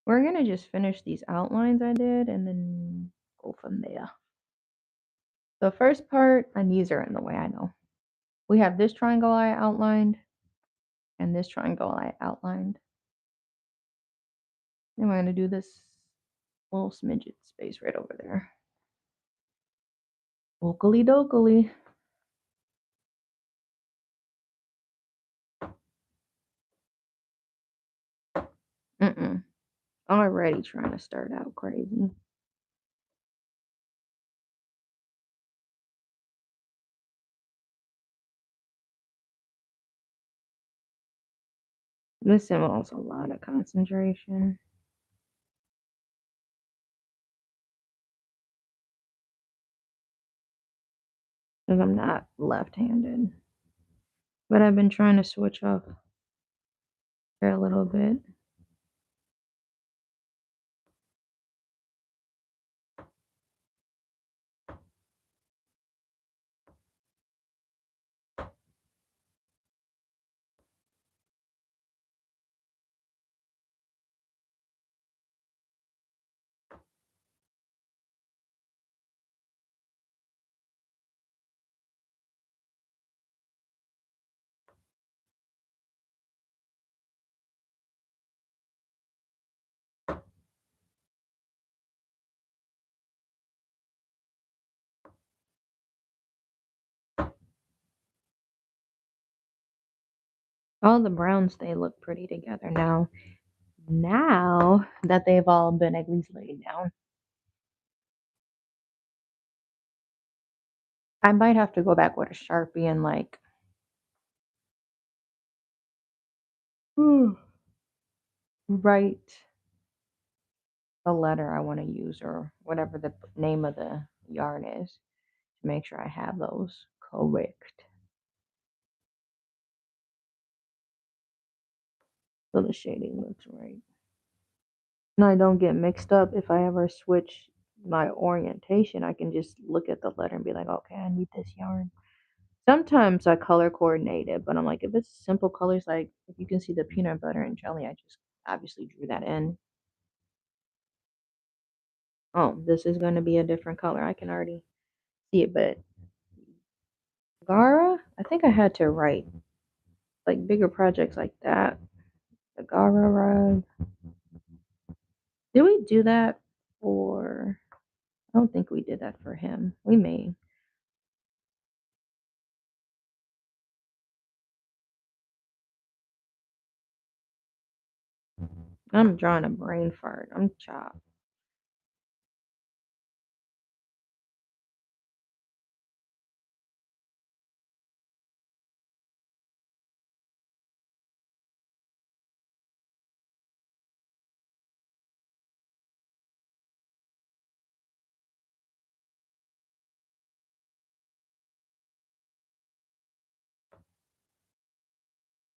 We're going to just finish these outlines I did and then go from there. The first part, my knees are in the way, I know. We have this triangle I outlined and this triangle I outlined. Then we're going to do this little smidget space right over there. Okily dokily. Already trying to start out crazy. This involves a lot of concentration. Because I'm not left-handed. But I've been trying to switch up here a little bit. All the browns, they look pretty together now. Now that they've all been at least laid down, I might have to go back with a Sharpie and like write the letter I want to use or whatever the name of the yarn is to make sure I have those correct. So the shading looks right. And I don't get mixed up if I ever switch my orientation. I can just look at the letter and be like, okay, I need this yarn. Sometimes I color coordinate it, but I'm like, if it's simple colors, like if you can see the peanut butter and jelly, I just obviously drew that in. Oh, this is going to be a different color. I can already see it, but Gara, I think I had to write like bigger projects like that. The Gara rug. Did we do that for? I don't think we did that for him. We may. I'm drawing a brain fart. I'm chopped.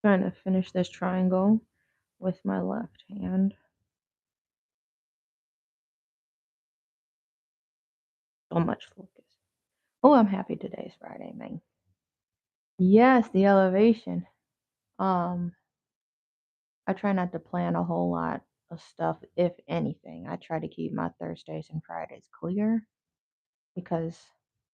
Trying to finish this triangle with my left hand. So much focus. Oh, I'm happy today's Friday, man. Yes, the elevation. Um, I try not to plan a whole lot of stuff, if anything. I try to keep my Thursdays and Fridays clear because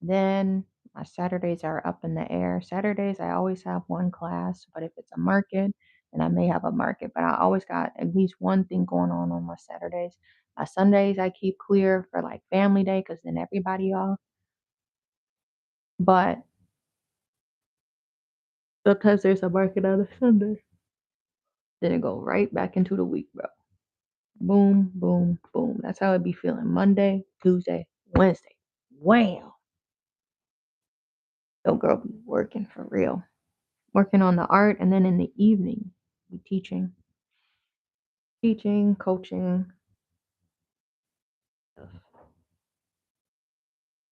then my Saturdays are up in the air. Saturdays, I always have one class, but if it's a market, then I may have a market, but I always got at least one thing going on my Saturdays. My Sundays, I keep clear for like family day because then everybody off. But sometimes there's a market on a Sunday. Then it go right back into the week, bro. Boom, boom, boom. That's how it be feeling. Monday, Tuesday, Wednesday. Wham. Yo, girl be working for real. Working on the art, and then in the evening, be teaching, coaching.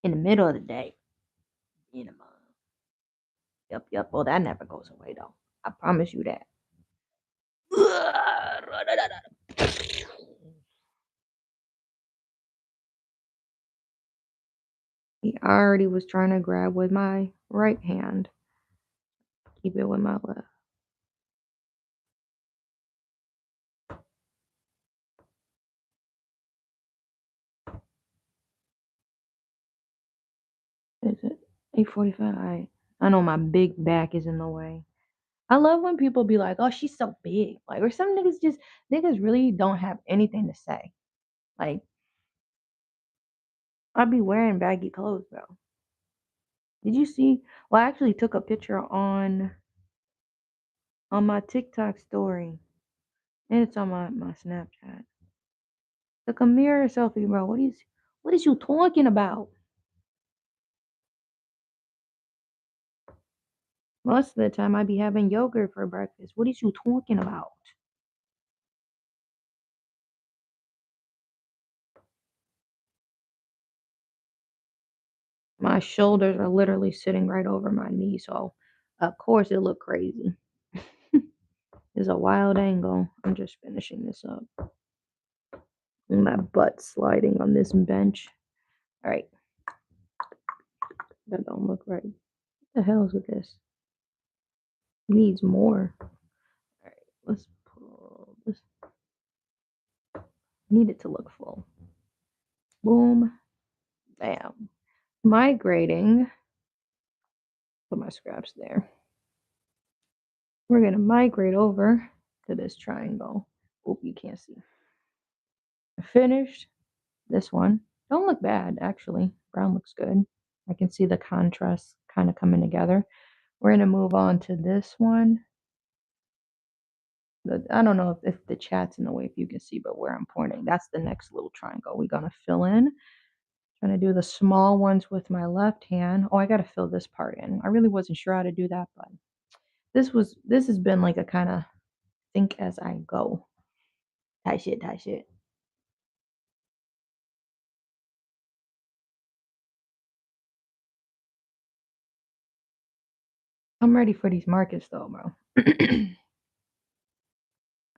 In the middle of the day, being a mom. Yep, yep. Well, that never goes away though. I promise you that. He already was trying to grab with my right hand. Keep it with my left. Is it 8:45? I know my big back is in the way. I love when people be like, "Oh, she's so big," like, or some niggas really don't have anything to say. Like, I be wearing baggy clothes, bro. Did you see? Well, I actually took a picture on my TikTok story, and it's on my Snapchat. Took a mirror selfie, bro. What is you talking about? Most of the time, I be having yogurt for breakfast. What is you talking about? My shoulders are literally sitting right over my knee, so of course it looked crazy. It's a wild angle. I'm just finishing this up. And my butt sliding on this bench. All right, that don't look right. What the hell is with this? Needs more. All right, let's pull this. Need it to look full. Boom, bam. Migrating. Put my scraps there. We're gonna migrate over to this triangle. Oop, you can't see. I finished this one. Don't look bad, actually. Brown looks good. I can see the contrast kind of coming together. We're gonna move on to this one. I don't know if the chat's in the way, if you can see, but where I'm pointing, that's the next little triangle we're gonna fill in. Trying to do the small ones with my left hand. Oh, I gotta fill this part in. I really wasn't sure how to do that, but this has been like a kind of think as I go type shit, type shit. I'm ready for these markets though, bro.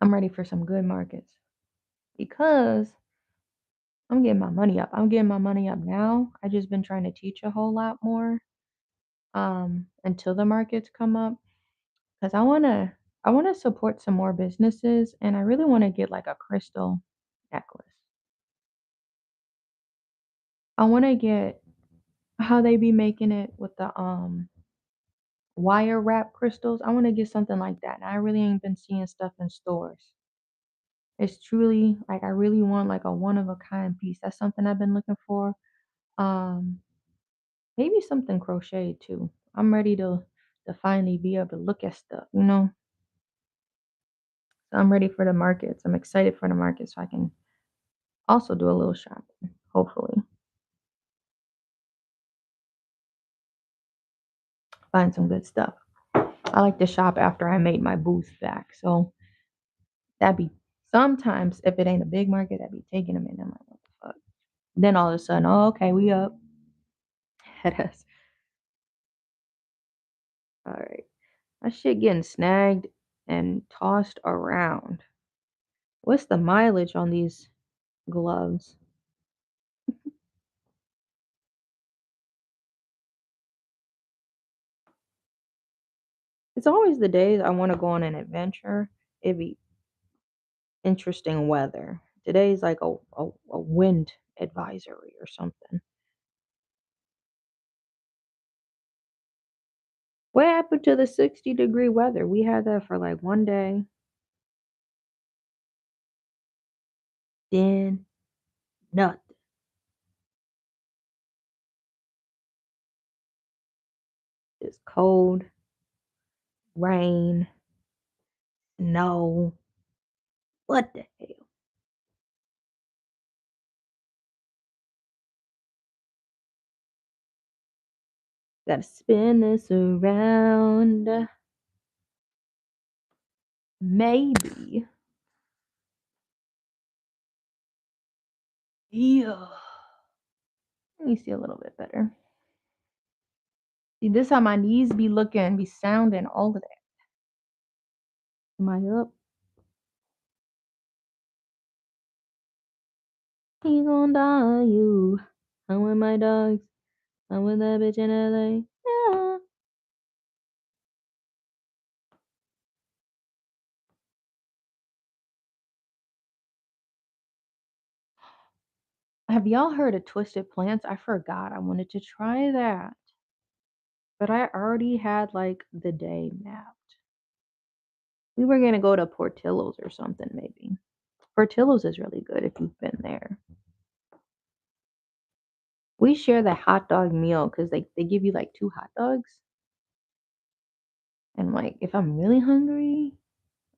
I'm ready for some good markets because I'm getting my money up. I'm getting my money up now. I just been trying to teach a whole lot more. until the markets come up because I want to support some more businesses and I really want to get like a crystal necklace. I want to get how they be making it with the wire wrap crystals. I want to get something like that. And I really ain't been seeing stuff in stores. It's truly like I really want like a one of a kind piece. That's something I've been looking for. Um Maybe something crocheted too. I'm ready to finally be able to look at stuff, you know? So I'm ready for the markets. I'm excited for the market so I can also do a little shopping, hopefully. Find some good stuff. I like to shop after I made my booth back. So that'd be sometimes if it ain't a big market, I'd be taking them in. I'm like, what the fuck? Then all of a sudden, oh, okay, we up. Head us. All right. My shit getting snagged and tossed around. What's the mileage on these gloves? It's always the days I want to go on an adventure. It'd be interesting weather. Today's like a wind advisory or something. What happened to the 60-degree weather? We had that for like one day. Then nothing. It's cold, rain, snow. What the hell? Gotta spin this around. Maybe. Yeah. Let me see a little bit better. See, this how my knees be looking, be sounding, all of that. Am I up? He gon' die, you. I'm with my dogs. I'm with that bitch in LA. Yeah. Have y'all heard of Twisted Plants? I forgot. I wanted to try that. But I already had like the day mapped. We were gonna go to Portillo's or something, maybe. Portillo's is really good if you've been there. We share the hot dog meal because they give you like two hot dogs. And like if I'm really hungry,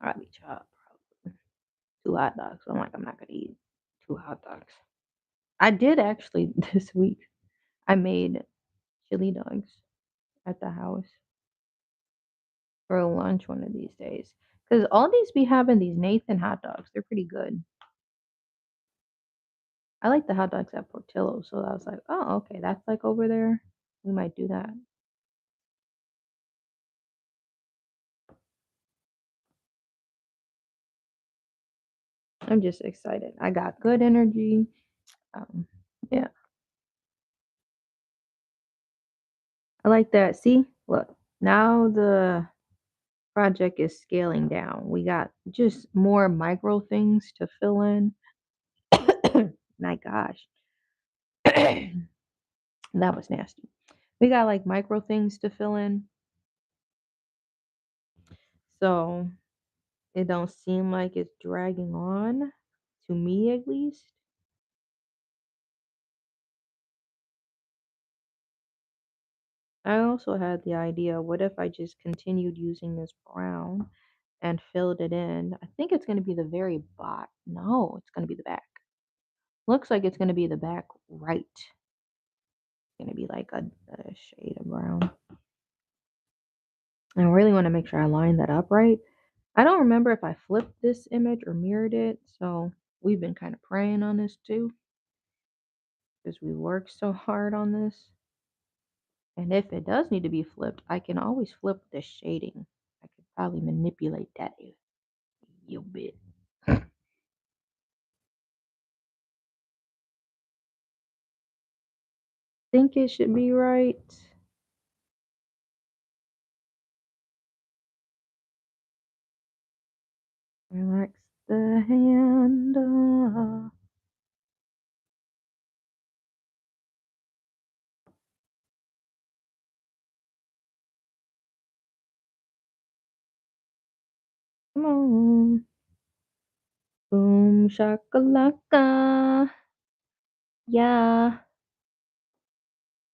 I'll be chopped probably. Two hot dogs. So I'm like, I'm not gonna eat two hot dogs. I did actually this week. I made chili dogs at the house for lunch one of these days. Because all these be having these Nathan hot dogs. They're pretty good. I like the hot dogs at Portillo. So I was like, oh, okay, that's like over there. We might do that. I'm just excited. I got good energy. Um, yeah, I like that. See, look, now the project is scaling down. We got just more micro things to fill in. My gosh, that was nasty. We got like micro things to fill in. So it don't seem like it's dragging on, to me at least. I also had the idea, what if I just continued using this brown and filled it in? I think it's going to be the very bottom. No, it's going to be the back. Looks like it's going to be the back right. It's going to be like a shade of brown. I really want to make sure I line that up right. I don't remember if I flipped this image or mirrored it, so we've been kind of praying on this too because we worked so hard on this. And if it does need to be flipped, I can always flip the shading. I could probably manipulate that a little bit. Think it should be right. Relax the hand. Come on. Boom shakalaka. Yeah.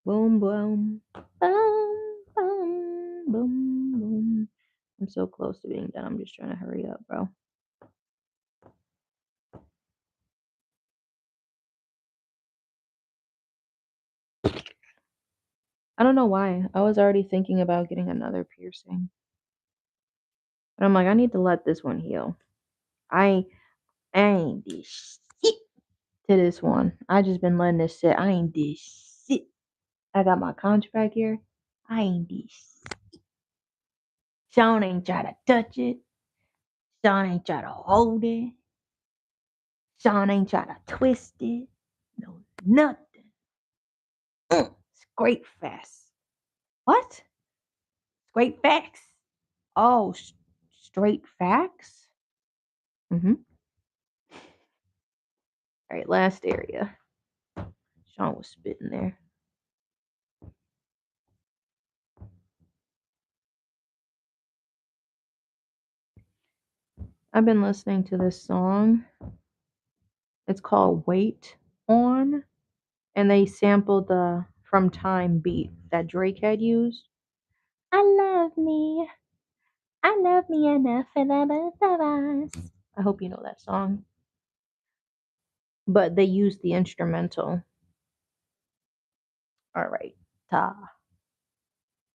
Boom boom. Boom boom boom boom. I'm so close to being done. I'm just trying to hurry up, bro. I don't know why. I was already thinking about getting another piercing. But I'm like, I need to let this one heal. I ain't this shit to this one. I just been letting this sit. I ain't this shit. I got my contract here. I ain't this. Sean ain't try to touch it. Sean ain't try to hold it. Sean ain't try to twist it. No, nothing. Straight facts. What? Straight facts? Oh, straight facts? Mm-hmm. All right, last area. Sean was spitting there. I've been listening to this song. It's called Wait On. And they sampled the From Time beat that Drake had used. I love me. I love me enough for the both of us. I hope you know that song. But they used the instrumental. All right. Ta.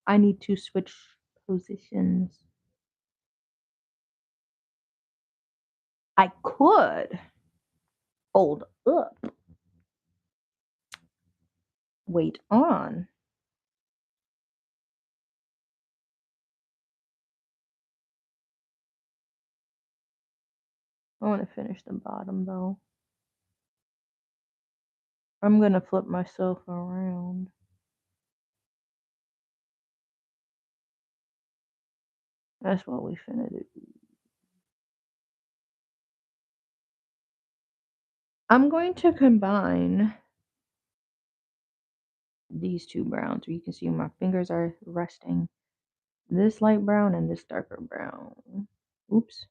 I need to switch positions. I could hold up. Wait on. I want to finish the bottom though. I'm going to flip myself around. That's what we finna do. I'm going to combine these two browns. So you can see my fingers are resting. This light brown and this darker brown. Oops.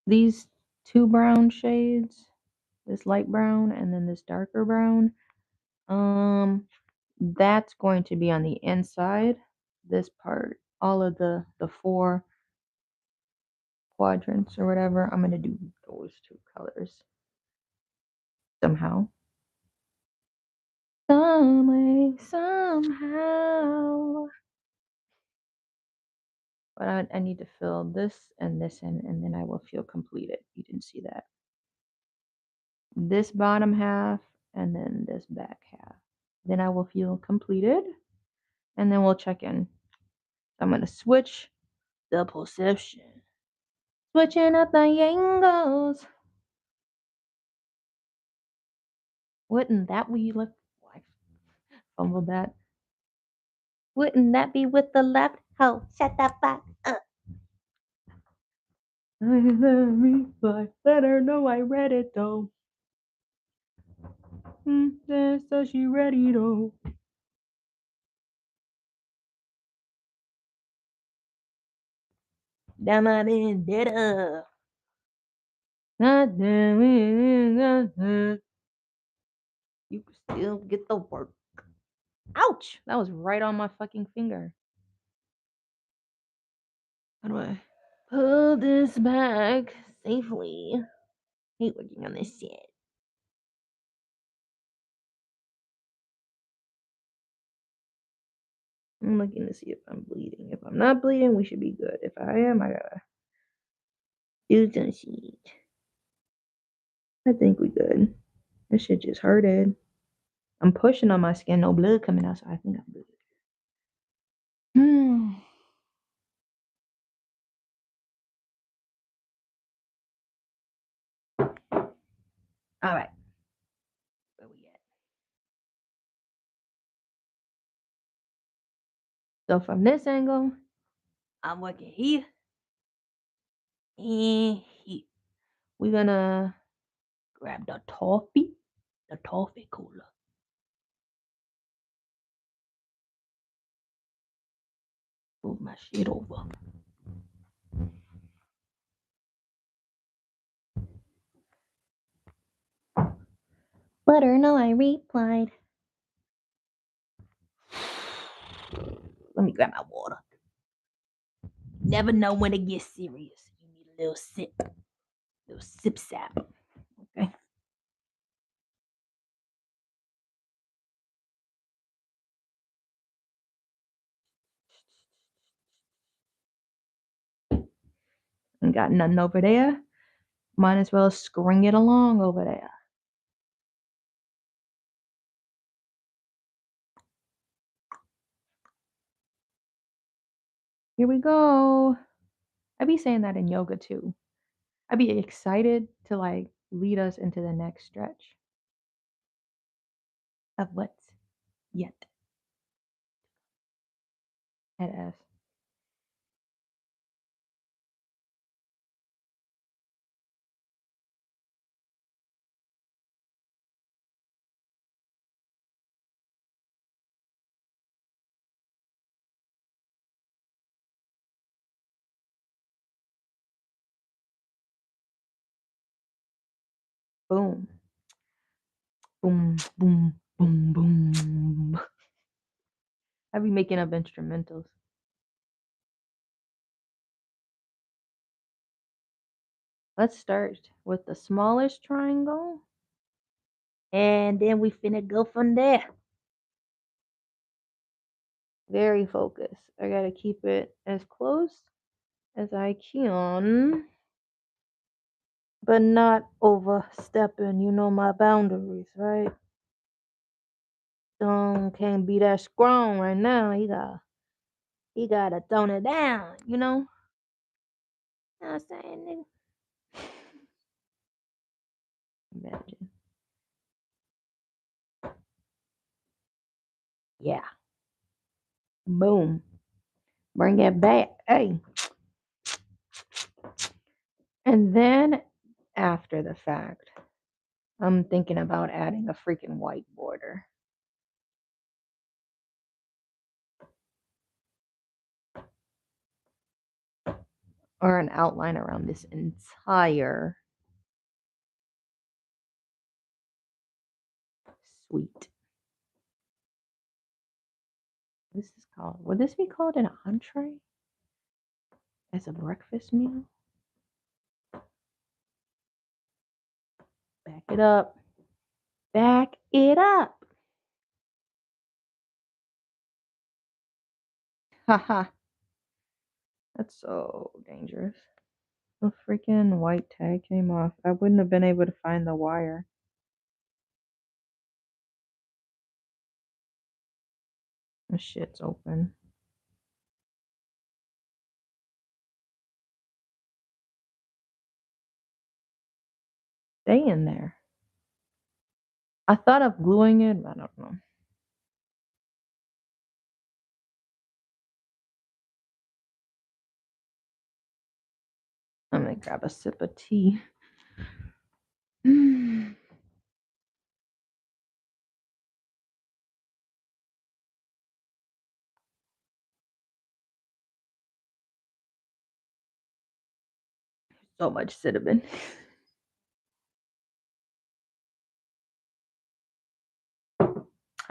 These two brown shades, this light brown and then this darker brown. That's going to be on the inside. This part, all of the four quadrants or whatever. I'm gonna do those two colors somehow. Some way, somehow. But I need to fill this and this in, and then I will feel completed. You didn't see that. This bottom half, and then this back half. Then I will feel completed, and then we'll check in. I'm going to switch the position. Switching up the angles. Wouldn't that be look? I fumbled that. Wouldn't that be with the left? Oh, shut the fuck up. Let me fly. Let her know I read it though. So she ready though. Damn it in data. You can still get the work. Ouch! That was right on my fucking finger. How do I pull this back safely? Hate working on this shit. I'm looking to see if I'm bleeding. If I'm not bleeding, we should be good. If I am, I gotta do some shit. I think we good. This shit just hurted. I'm pushing on my skin, no blood coming out, so I think I'm good. All right. Where we at? So from this angle, I'm working here and here. We're gonna grab the toffee cooler. Move my shit over. Let her know I replied. Let me grab my water. Never know when it gets serious. You need a little sip sap. Okay. Ain't got nothing over there. Might as well string it along over there. Here we go. I be saying that in yoga too. I be excited to like lead us into the next stretch of what's yet at us. Boom, boom, boom, boom, boom. I be making up instrumentals. Let's start with the smallest triangle. And then we finna go from there. Very focused. I gotta keep it as close as I can, but not overstepping, my boundaries, right? Don't can't be that strong right now. He gotta tone it down, you know? You know what I'm saying, nigga? Imagine. Yeah. Boom. Bring it back. Hey. And then after the fact, I'm thinking about adding a freaking white border. Or an outline around this entire suite. This is called, would this be called an entree as a breakfast meal? Back it up. Back it up. Haha. That's so dangerous. The freaking white tag came off. I wouldn't have been able to find the wire. The shit's open. Stay in there. I thought of gluing it, but I don't know. I'm gonna grab a sip of tea. So much cinnamon.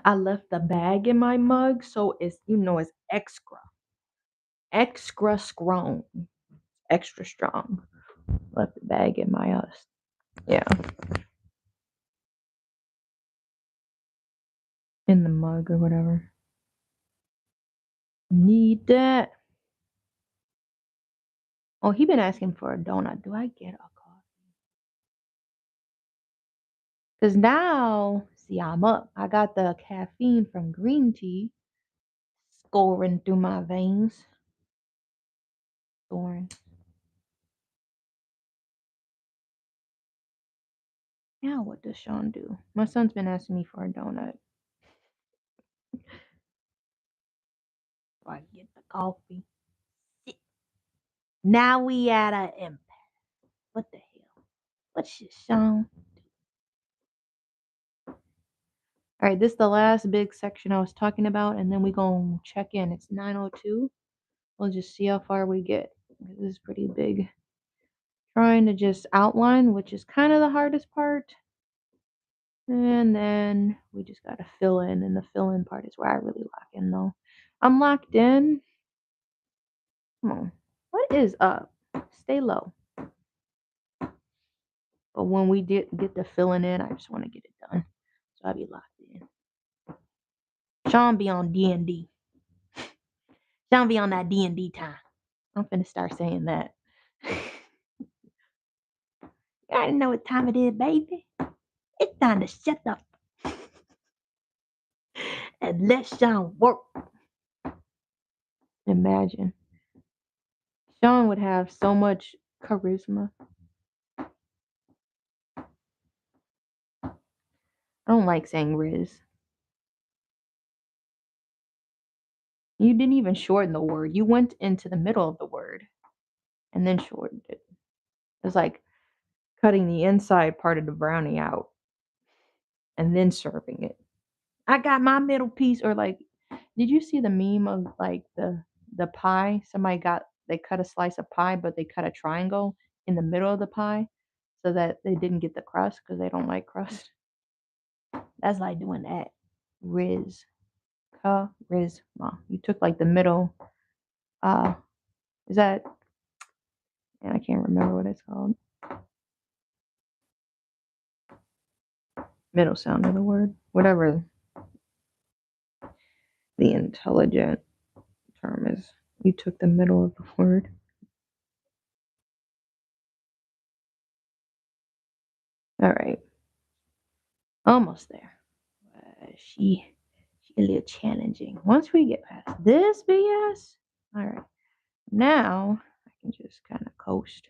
I left the bag in my mug, so it's extra strong, extra strong. Left the bag in my yeah, in the mug or whatever. Need that. Oh, he been asking for a donut. Do I get a coffee? Cause now, see, I'm up. I got the caffeine from green tea scoring through my veins. Scoring. Now what does Sean do? My son's been asking me for a donut. So I get the coffee. Now we at a impasse. What the hell? What's this song? All right, this is the last big section I was talking about, and then we gonna check in. It's 9:02. We'll just see how far we get. This is pretty big. Trying to just outline, which is kind of the hardest part. And then we just gotta fill in, and the fill in part is where I really lock in though. I'm locked in. Come on. What is up? Stay low. But when we get the filling in, I just want to get it done. So I'll be locked in. Sean be on D&D. Sean be on that D&D time. I'm finna start saying that. You already know what time it is, baby. It's time to shut up and let Sean work. Imagine. Sean would have so much charisma. I don't like saying Riz. You didn't even shorten the word. You went into the middle of the word and then shortened it. It's like cutting the inside part of the brownie out and then serving it. I got my middle piece. Or like, did you see the meme of like the pie? They cut a slice of pie, but they cut a triangle in the middle of the pie so that they didn't get the crust because they don't like crust. That's like doing that. Riz. Charisma. You took like the middle. Is that? And I can't remember what it's called. Middle sound of the word. Whatever the intelligent term is. You took the middle of the word. All right. Almost there. She a little challenging. Once we get past this BS, all right. Now I can just kind of coast.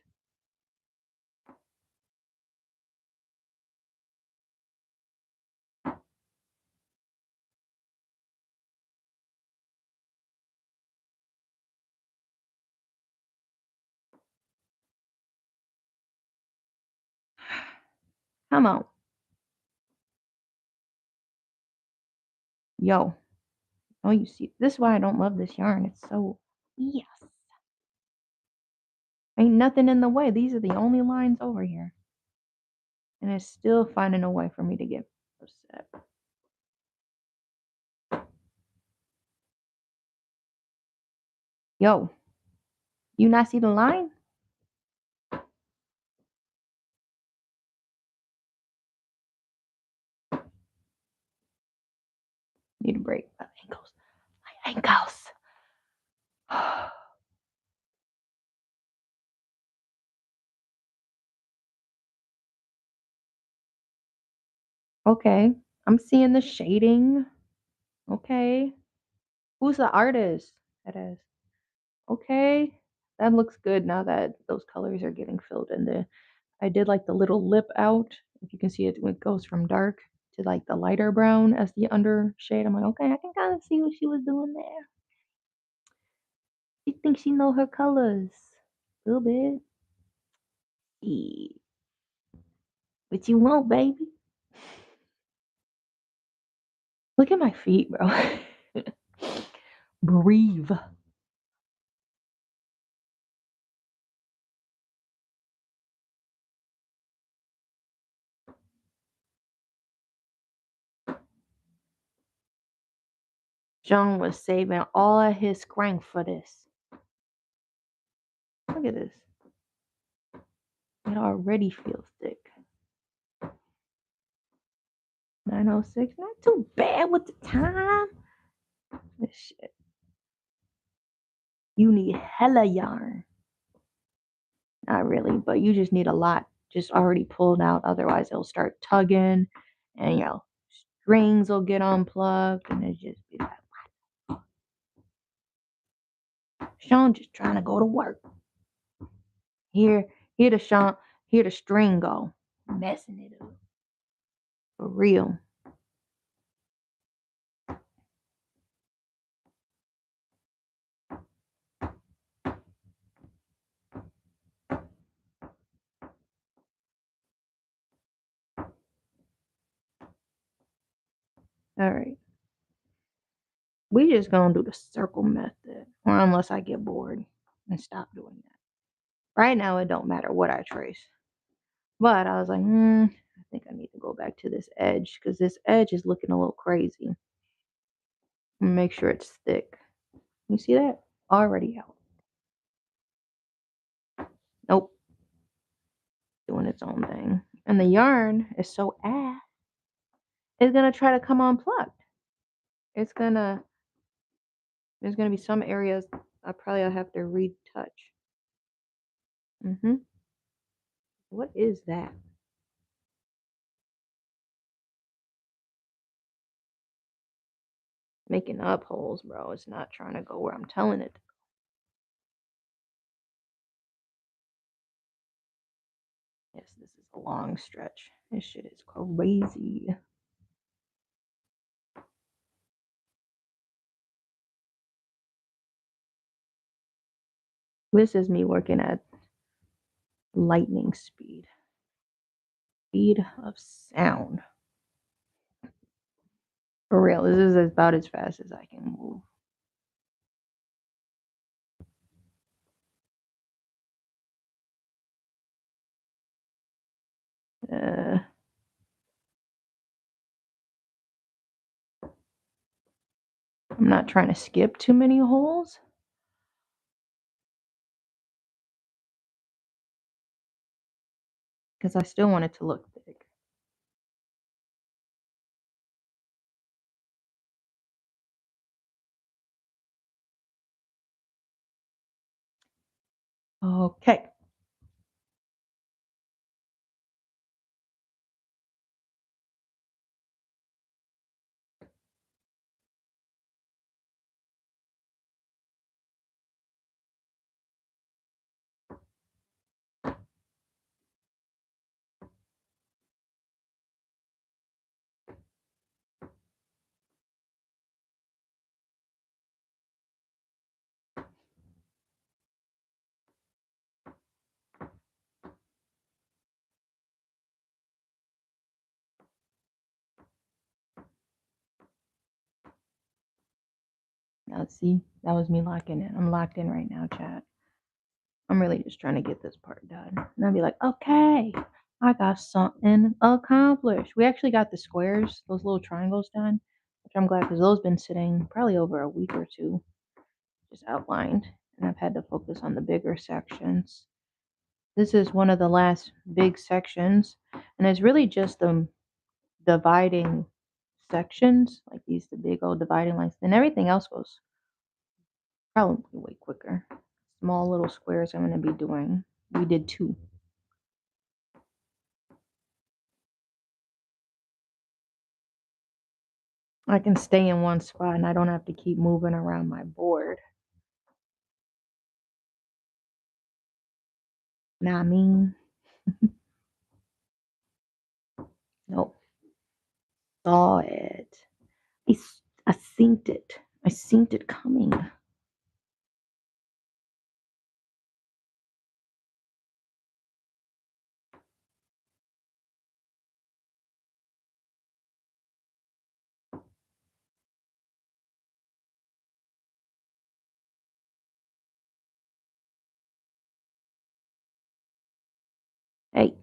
Come on. Yo. Oh, you see, this is why I don't love this yarn. It's so, yes. Ain't nothing in the way. These are the only lines over here. And it's still finding a way for me to get upset. Yo, you not see the line? Need a break. My ankles. My ankles. Okay. I'm seeing the shading. Okay. Who's the artist? That is. Okay. That looks good now that those colors are getting filled in there. I did like the little lip out. If you can see it, it goes from dark to like the lighter brown as the under shade. I'm like, okay, I can kind of see what she was doing there. She thinks she know her colors. A little bit. Yeah. What you want, baby? Look at my feet, bro. Breathe. John was saving all of his strength for this. Look at this. It already feels thick. 9:06. Not too bad with the time. This shit. You need hella yarn. Not really, but you just need a lot just already pulled out. Otherwise, it'll start tugging and, strings will get unplugged and it just be like, Sean just trying to go to work. Here the string go. Messing it up. For real. All right. We just gonna do the circle method, or unless I get bored and stop doing that. Right now, it don't matter what I trace. But I was like, I think I need to go back to this edge because this edge is looking a little crazy. Make sure it's thick. You see that? Already out. Nope, doing its own thing. And the yarn is so it's gonna try to come unplugged. It's gonna there's gonna be some areas I'll have to retouch. What is that? Making up holes, bro. It's not trying to go where I'm telling it. Yes, this is a long stretch. This shit is crazy. This is me working at lightning speed. Speed of sound. For real, this is about as fast as I can move. Uh, I'm not trying to skip too many holes. Because I still want it to look thick. Okay. Now see, that was me locking in. I'm locked in right now, chat. I'm really just trying to get this part done. And I'll be like, okay, I got something accomplished. We actually got the squares, those little triangles done, which I'm glad because those been sitting probably over a week or two, just outlined. And I've had to focus on the bigger sections. This is one of the last big sections, and it's really just the dividing sections, like these, the big old dividing lines. Then everything else goes probably way quicker. Small little squares I'm going to be doing. We did 2. I can stay in one spot and I don't have to keep moving around my board. Know what I mean? Nope. Saw it. I synced it. I synced it coming. Hey,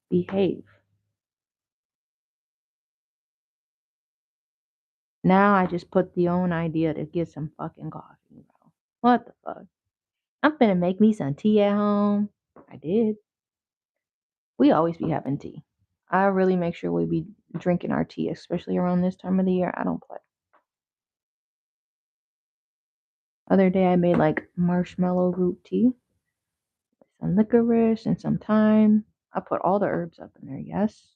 behave. Now I just put the own idea to get some fucking coffee, bro. What the fuck? I'm finna make me some tea at home. I did. We always be having tea. I really make sure we be drinking our tea, especially around this time of the year. I don't play. Other day I made like marshmallow root tea, some licorice and some thyme. I put all the herbs up in there. Yes.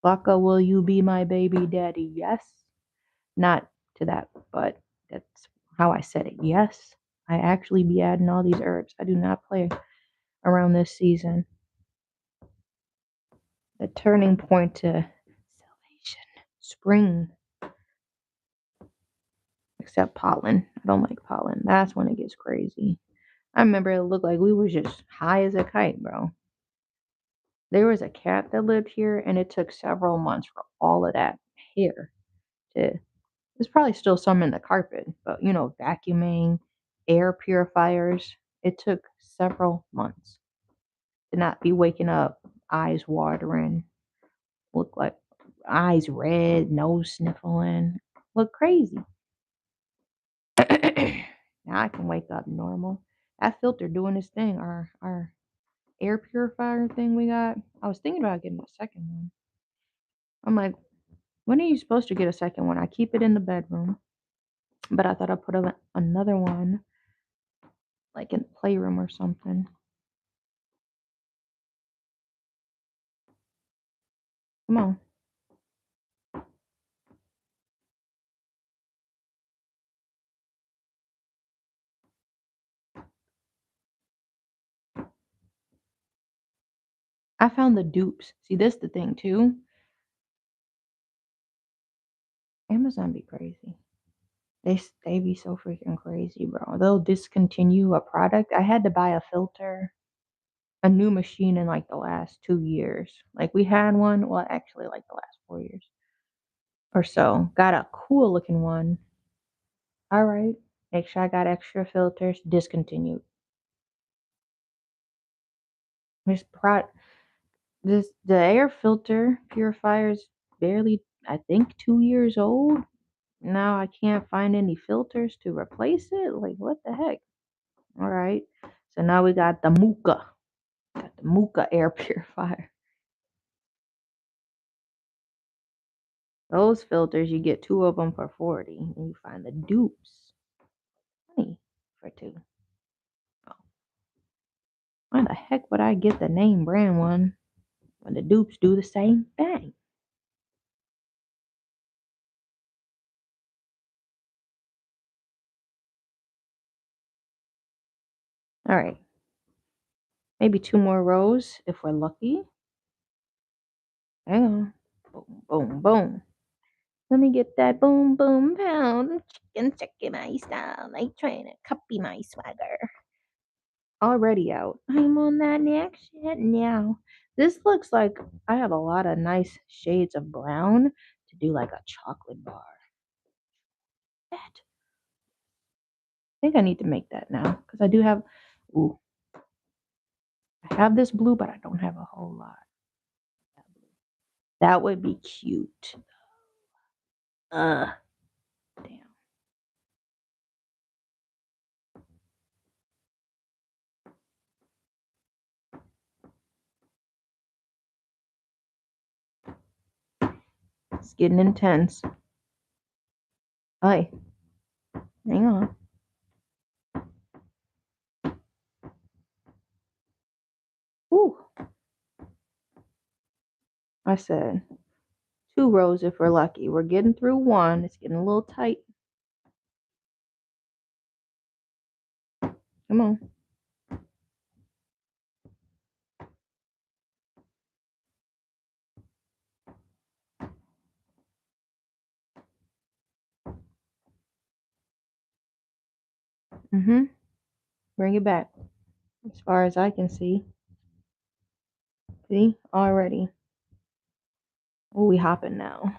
Baka, will you be my baby daddy? Yes. Not to that, but that's how I said it. Yes. I actually be adding all these herbs. I do not play around this season. The turning point to salvation. Spring. Except pollen. I don't like pollen. That's when it gets crazy. I remember it looked like we was just high as a kite, bro. There was a cat that lived here, and it took several months for all of that hair to there's probably still some in the carpet, but, vacuuming, air purifiers, it took several months to not be waking up, eyes watering, look like eyes red, nose sniffling, look crazy. Now I can wake up normal. That filter doing its thing. Our air purifier thing we got. I was thinking about getting a second one. I'm like, when are you supposed to get a second one? I keep it in the bedroom, but I thought I'd put another one like in the playroom or something. Come on. I found the dupes. See, this the thing too. Amazon be crazy. They be so freaking crazy, bro. They'll discontinue a product. I had to buy a filter, a new machine in like the last 2 years. Like we had one, well, actually like the last 4 years or so. Got a cool looking one. All right. Make sure I got extra filters. Discontinued. This pro this the air filter purifier is barely I think 2 years old. Now I can't find any filters to replace it. Like what the heck? All right. So now we got the Muka. Got the Muka air purifier. Those filters you get two of them for 40, and you find the dupes 20 for two. Oh, why the heck would I get the name brand one when the dupes do the same thing? All right, maybe two more rows if we're lucky. Hang on. Boom, boom, boom. Let me get that boom, boom, pound. Chicken, chicken, my style. Like trying to copy my swagger. Already out. I'm on that next shit now. This looks like I have a lot of nice shades of brown to do like a chocolate bar. I think I need to make that now because I do have. Ooh, I have this blue, but I don't have a whole lot. That would be cute. Damn. It's getting intense. Hey, hang on. Ooh, I said two rows if we're lucky. We're getting through one. It's getting a little tight. Come on. Mm-hmm. Bring it back. As far as I can see. See? Already. Oh, we hopping now.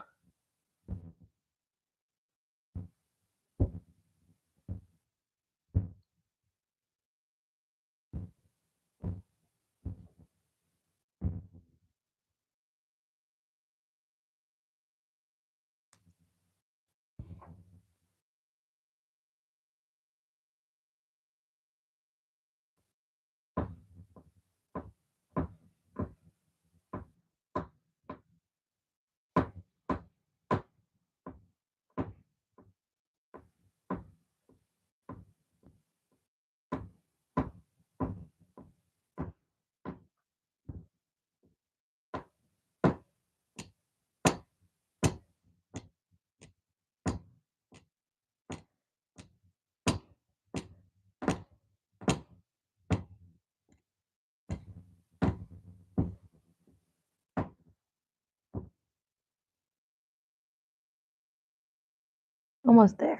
Almost there.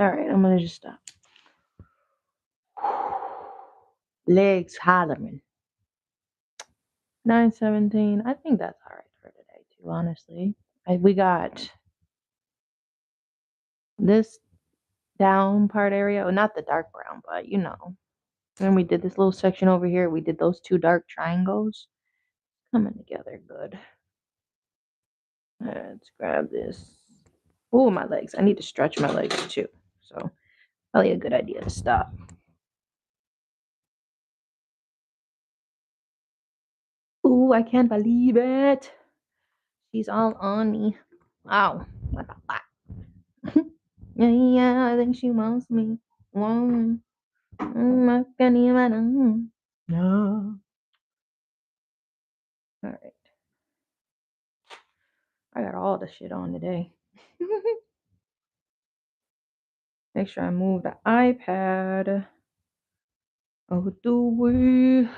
All right, I'm gonna just stop. Legs hollering. 9:17. I think that's all right for today too. Honestly, we got this down part area. Well, not the dark brown, but you know. When we did this little section over here, we did those two dark triangles coming together good. Let's grab this. Oh, my legs. I need to stretch my legs too. So, probably a good idea to stop. Ooh, I can't believe it. She's all on me. Wow. What the fuck? Yeah, I think she wants me. Want I can't even. No. All right. I got all the shit on today. Make sure I move the iPad. Oh, do we?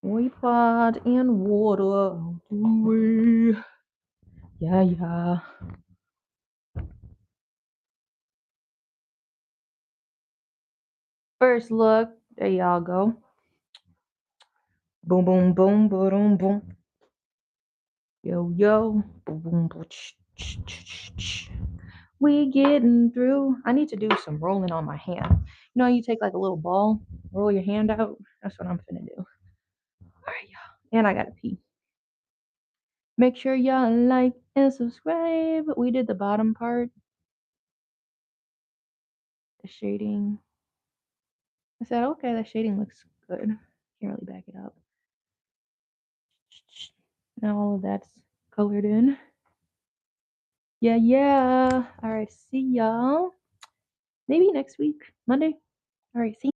We pot in water. Oh, do we? Yeah, yeah. First look. There y'all go. Boom, boom, boom, boom, boom. Yo, yo. Boom, boom, boom. We getting through. I need to do some rolling on my hand. You know, you take like a little ball, roll your hand out. That's what I'm finna do. All right, y'all. And I gotta pee. Make sure y'all like and subscribe. We did the bottom part, the shading. I said, okay, that shading looks good. Can't really back it up. Now all of that's colored in. Yeah, yeah. All right, see y'all. Maybe next week, Monday. All right, see